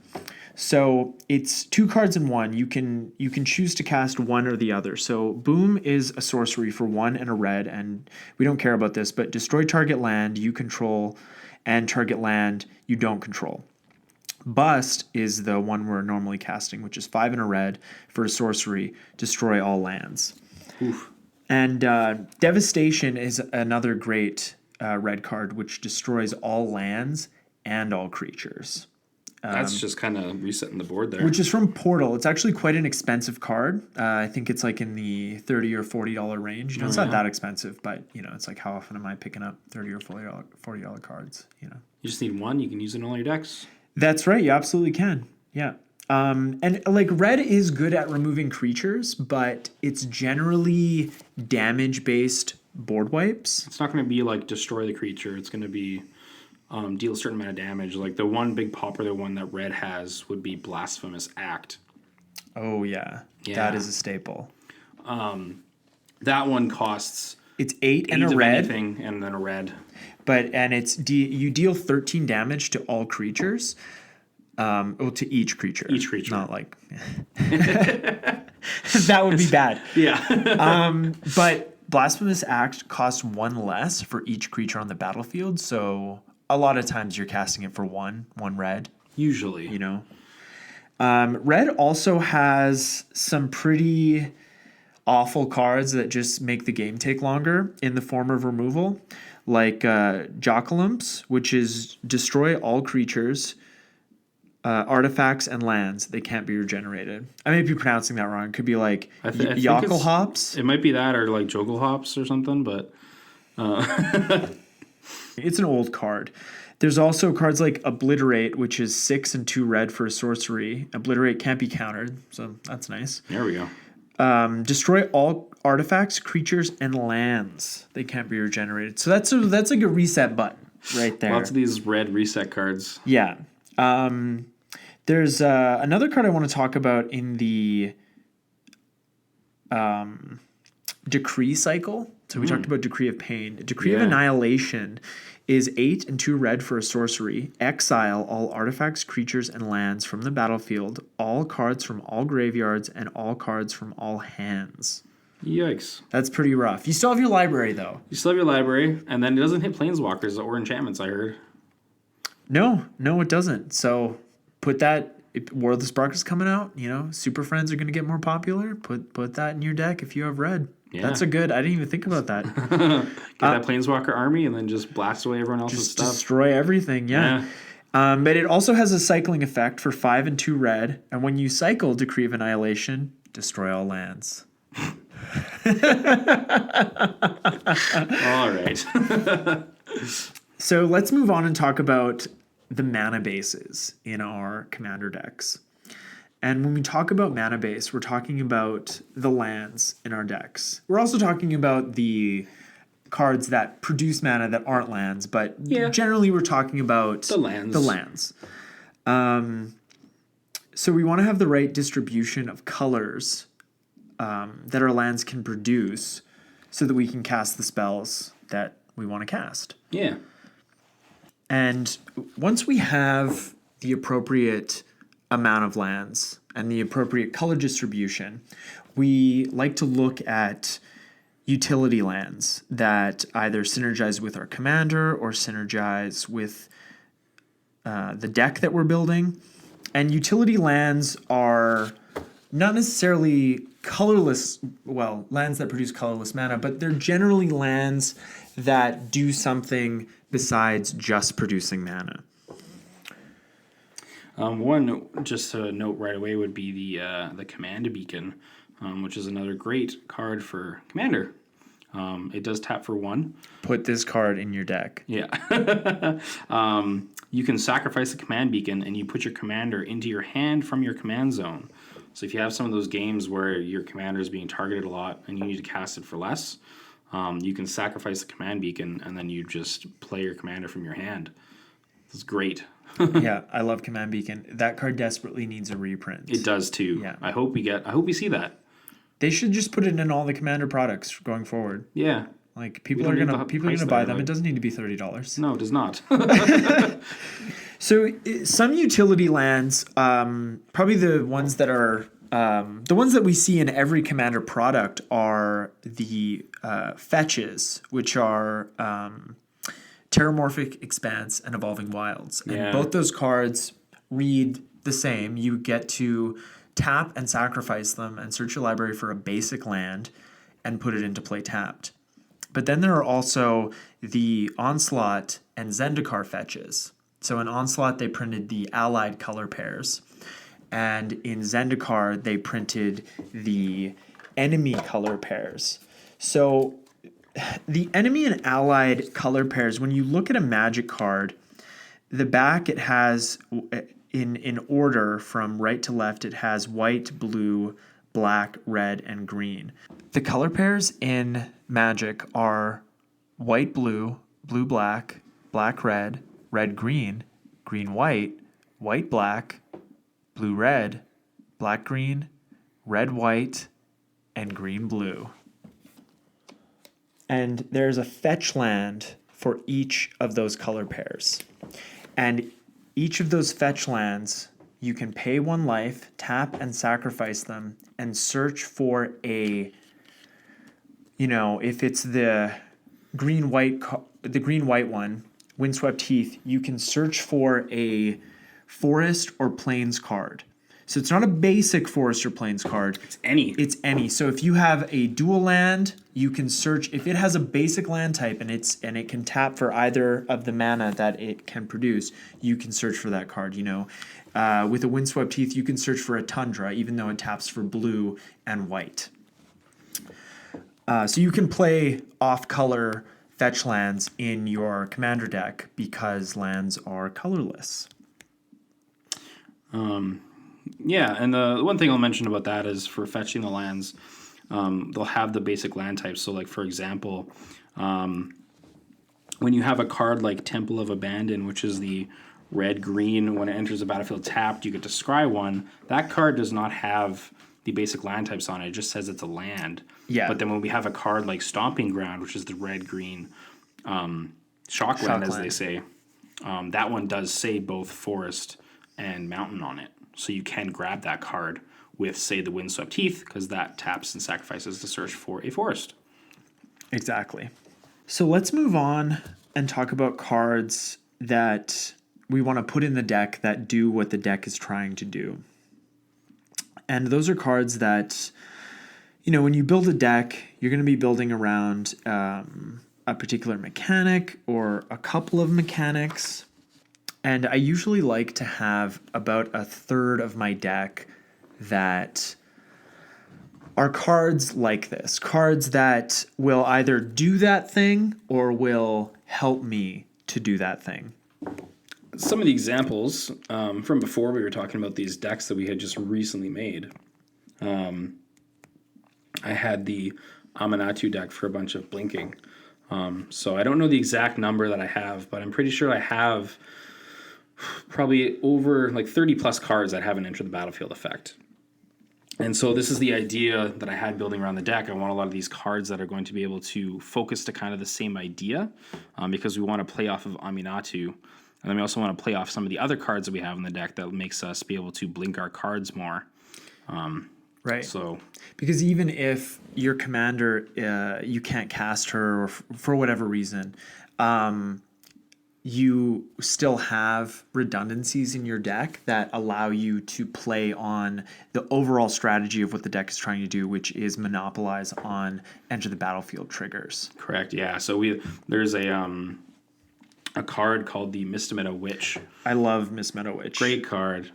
So it's 2 cards in 1. You can choose to cast one or the other. So Boom is a sorcery for 1 and a red, and we don't care about this, but destroy target land you control and target land you don't control. Bust is the one we're normally casting, which is 5 and a red for a sorcery, destroy all lands. Oof. And Devastation is another great red card, which destroys all lands and all creatures. That's just kind of resetting the board there. Which is from Portal. It's actually quite an expensive card. I think it's like in the $30 or $40 range. It's not that expensive, but it's like how often am I picking up $30 or $40 cards? You just need 1. You can use it in all your decks. That's right. You absolutely can. Yeah. And like red is good at removing creatures, but it's generally damage-based board wipes. It's not going to be like destroy the creature. It's going to be deal a certain amount of damage. Like the one big popular one that red has would be Blasphemous Act. Oh yeah. That is a staple. That one costs... It's 8 and a red. Anything, and then a red. And it's you deal 13 damage to all creatures. To each creature. Each creature. Not like... that would be bad. Yeah. But Blasphemous Act costs 1 less for each creature on the battlefield, so a lot of times you're casting it for 1 red. Usually. Red also has some pretty awful cards that just make the game take longer in the form of removal, like Jockalumps, which is destroy all creatures, artifacts, and lands. They can't be regenerated. I may be pronouncing that wrong. It could be like Yockelhops. It might be that or like Jogglehops or something, but... It's an old card. There's also cards like Obliterate, which is 6 and 2 red for a sorcery. Obliterate can't be countered, so that's nice. There we go. Destroy all artifacts, creatures, and lands. They can't be regenerated. So that's like a reset button right there. Lots of these red reset cards. Yeah. There's another card I want to talk about in the Decree cycle. So we talked about Decree of Pain. Decree of Annihilation is 8 and 2 red for a sorcery. Exile all artifacts, creatures, and lands from the battlefield, all cards from all graveyards, and all cards from all hands. Yikes. That's pretty rough. You still have your library, though. You still have your library, and then it doesn't hit Planeswalkers or enchantments, I heard. No, it doesn't. So put that... World of Spark is coming out. Super Friends are going to get more popular. Put that in your deck if you have red. Yeah. That's a good... I didn't even think about that. Get that Planeswalker army and then just blast away everyone else's stuff. Destroy everything, yeah. But it also has a cycling effect for 5 and 2 red. And when you cycle Decree of Annihilation, destroy all lands. All right. So let's move on and talk about the mana bases in our commander decks. And when we talk about mana base, we're talking about the lands in our decks. We're also talking about the cards that produce mana that aren't lands, but generally we're talking about The lands. The lands. So we want to have the right distribution of colors that our lands can produce so that we can cast the spells that we want to cast. Yeah. And once we have the appropriate amount of lands and the appropriate color distribution, we like to look at utility lands that either synergize with our commander or synergize with the deck that we're building. And utility lands are not necessarily colorless, well, lands that produce colorless mana, but they're generally lands that do something besides just producing mana. One just to note right away would be the command beacon, which is another great card for commander. It does tap for 1. Put this card in your deck. Yeah. You can sacrifice the command beacon and you put your commander into your hand from your command zone. So if you have some of those games where your commander is being targeted a lot and you need to cast it for less, you can sacrifice the command beacon and then you just play your commander from your hand. It's great. Yeah, I love command beacon. That card desperately needs a reprint. It does too. Yeah. I hope we see that. They should just put it in all the commander products going forward. Yeah. Like people are gonna buy them. It doesn't need to be $30. No, it does not. So some utility lands, probably the ones that are the ones that we see in every commander product are the fetches, which are Terramorphic Expanse and Evolving Wilds. And both those cards read the same. You get to tap and sacrifice them and search your library for a basic land and put it into play tapped. But then there are also the Onslaught and Zendikar fetches. So in Onslaught, they printed the allied color pairs. And in Zendikar, they printed the enemy color pairs. So the enemy and allied color pairs, when you look at a magic card, the back it has, in order from right to left, it has white, blue, black, red, and green. The color pairs in Magic are white, blue, blue, black, black, red, red, green, green, white, white, black, blue, red, black, green, red, white, and green, blue. And there's a fetch land for each of those color pairs. And each of those fetch lands, you can pay 1 life, tap and sacrifice them, and search for a, if it's the green-white one, Windswept Heath, you can search for a forest or plains card. So it's not a basic forest or plains card. It's any. It's any. So if you have a dual land, you can search. If it has a basic land type and it can tap for either of the mana that it can produce, you can search for that card. With a Windswept Heath, you can search for a Tundra, even though it taps for blue and white. So you can play off-color fetch lands in your commander deck because lands are colorless. Yeah, and the one thing I'll mention about that is for fetching the lands, they'll have the basic land types. So, like, for example, when you have a card like Temple of Abandon, which is the red-green, when it enters the battlefield tapped, you get to scry 1. That card does not have the basic land types on it. It just says it's a land. Yeah. But then when we have a card like Stomping Ground, which is the red-green shockland, as they say, that one does say both forest and mountain on it. So you can grab that card with, say, the Windswept Heath, because that taps and sacrifices to search for a forest. Exactly. So let's move on and talk about cards that we want to put in the deck that do what the deck is trying to do. And those are cards that, when you build a deck, you're going to be building around a particular mechanic or a couple of mechanics. And I usually like to have about a third of my deck that are cards like this, cards that will either do that thing or will help me to do that thing. Some of the examples from before, we were talking about these decks that we had just recently made. I had the Aminatou deck for a bunch of blinking. So I don't know the exact number that I have, but I'm pretty sure I have probably over like 30 plus cards that have an enter the battlefield effect. And so this is the idea that I had building around the deck. I want a lot of these cards that are going to be able to focus to kind of the same idea, because we want to play off of Aminatou. And then we also want to play off some of the other cards that we have in the deck that makes us be able to blink our cards more. Right. So, because even if your commander, you can't cast her or for whatever reason, you still have redundancies in your deck that allow you to play on the overall strategy of what the deck is trying to do, which is monopolize on enter the battlefield triggers. correct. Yeah. So there's a card called the Mistimeta Witch. I love Miss Meadow Witch. Great card.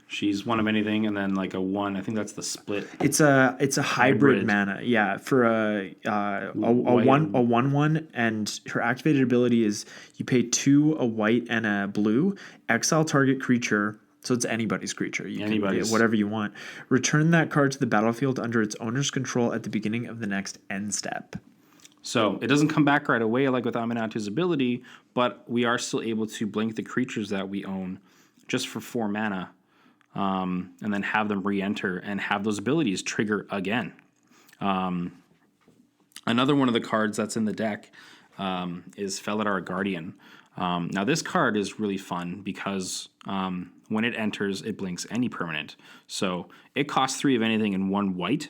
She's one of anything, and then like a one. I think that's the split. It's a hybrid mana, yeah. For a one, and her activated ability is you pay 2 a white and a blue, exile target creature. So it's anybody's creature. You can get whatever you want. Return that card to the battlefield under its owner's control at the beginning of the next end step. So it doesn't come back right away like with Aminatou ability, but we are still able to blink the creatures that we own just for 4 mana. And then have them re-enter and have those abilities trigger again. Another one of the cards that's in the deck is Felidar Guardian. Now this card is really fun because when it enters, it blinks any permanent. So it costs 3 of anything and 1 white.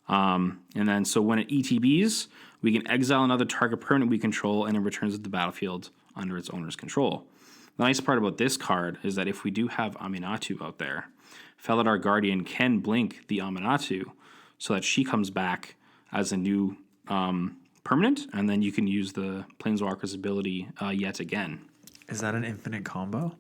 And then so when it ETBs, we can exile another target permanent we control and it returns to the battlefield under its owner's control. The nice part about this card is that if we do have Aminatou out there, Felidar Guardian can blink the Aminatou so that she comes back as a new permanent, and then you can use the Planeswalker's ability yet again. Is that an infinite combo?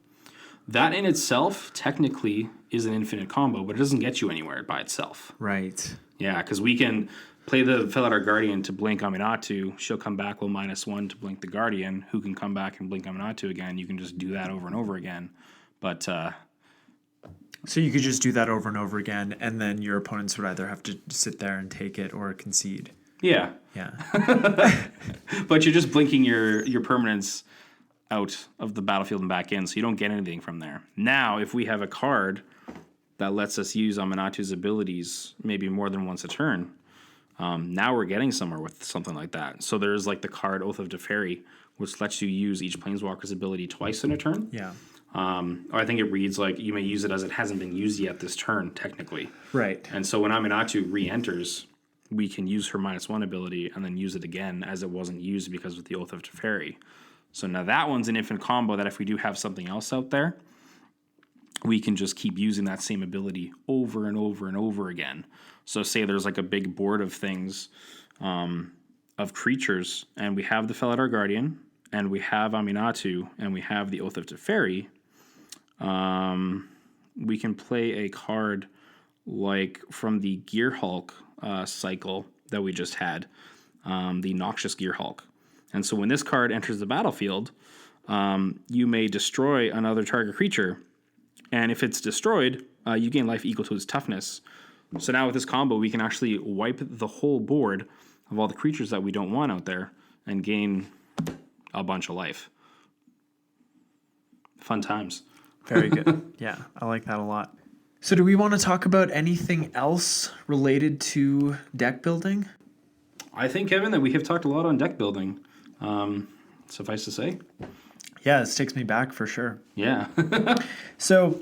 That in itself technically is an infinite combo, but it doesn't get you anywhere by itself. Right. Yeah, because we can play the Felidar Guardian to blink Aminatou. She'll come back with -1 to blink the Guardian, who can come back and blink Aminatou again. You can just do that over and over again. But so you could just do that over and over again, and then your opponents would either have to sit there and take it or concede. yeah, but you're just blinking your permanents out of the battlefield and back in, so you don't get anything from there. Now, if we have a card that lets us use Aminatou abilities maybe more than once a turn, now we're getting somewhere with something like that. So there's like the card Oath of Teferi, which lets you use each Planeswalker's ability twice in a turn. Yeah. Or I think it reads like you may use it as it hasn't been used yet this turn, technically. Right. And so when Aminatou re-enters, we can use her -1 ability and then use it again as it wasn't used because of the Oath of Teferi. So now that one's an infinite combo that if we do have something else out there, we can just keep using that same ability over and over and over again. So say there's like a big board of things, of creatures, and we have the Felidar Guardian, and we have Aminatou, and we have the Oath of Teferi. We can play a card like from the Gear Hulk cycle that we just had, the Noxious Gear Hulk. And so when this card enters the battlefield, you may destroy another target creature, and if it's destroyed, you gain life equal to its toughness. So now with this combo, we can actually wipe the whole board of all the creatures that we don't want out there and gain a bunch of life. Fun times. Very good. Yeah, I like that a lot. So do we want to talk about anything else related to deck building? I think, Kevin, that we have talked a lot on deck building. Suffice to say. Yeah, this takes me back for sure. Yeah. So,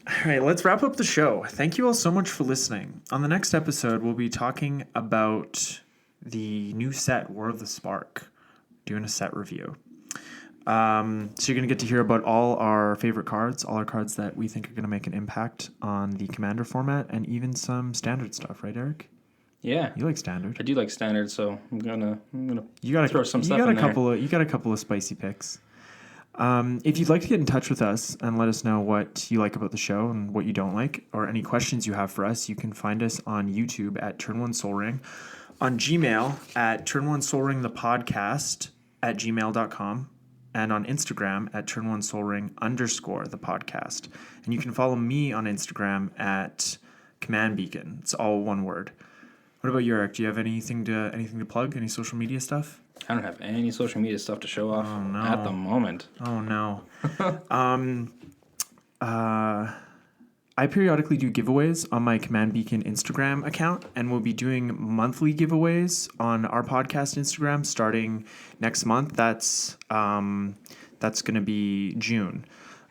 all right, let's wrap up the show. Thank you all so much for listening. On the next episode, we'll be talking about the new set, War of the Spark, doing a set review. So you're going to get to hear about all our favorite cards, all our cards that we think are going to make an impact on the Commander format, and even some standard stuff, right, Eric? Yeah. You like standard. I do like standard, so I'm gonna you gotta throw some stuff in there. You got a couple of spicy picks. If you'd like to get in touch with us and let us know what you like about the show and what you don't like, or any questions you have for us, you can find us on YouTube at Turn One Soul Ring, on Gmail at Turn One Soul Ring the podcast at gmail.com, and on Instagram at Turn One Soul Ring _ the podcast. And you can follow me on Instagram at Command Beacon. It's all one word. What about you, Eric? Do you have anything to plug? Any social media stuff? I don't have any social media stuff to show off at the moment. Oh no. I periodically do giveaways on my Command Beacon Instagram account, and we'll be doing monthly giveaways on our podcast Instagram starting next month. That's going to be June.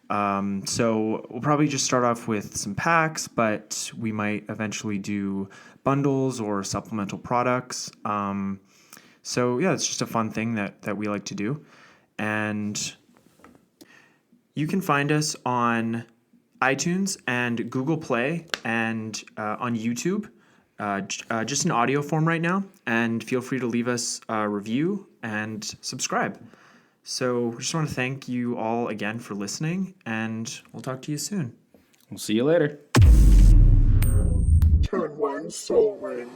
So we'll probably just start off with some packs, but we might eventually do bundles or supplemental products. So yeah, it's just a fun thing that we like to do. And you can find us on iTunes and GooglePlay and on YouTube, just in audio form right now. And feel free to leave us a review and subscribe. So we just want to thank you all again for listening, and we'll talk to you soon. We'll see you later. Turn one soul ring.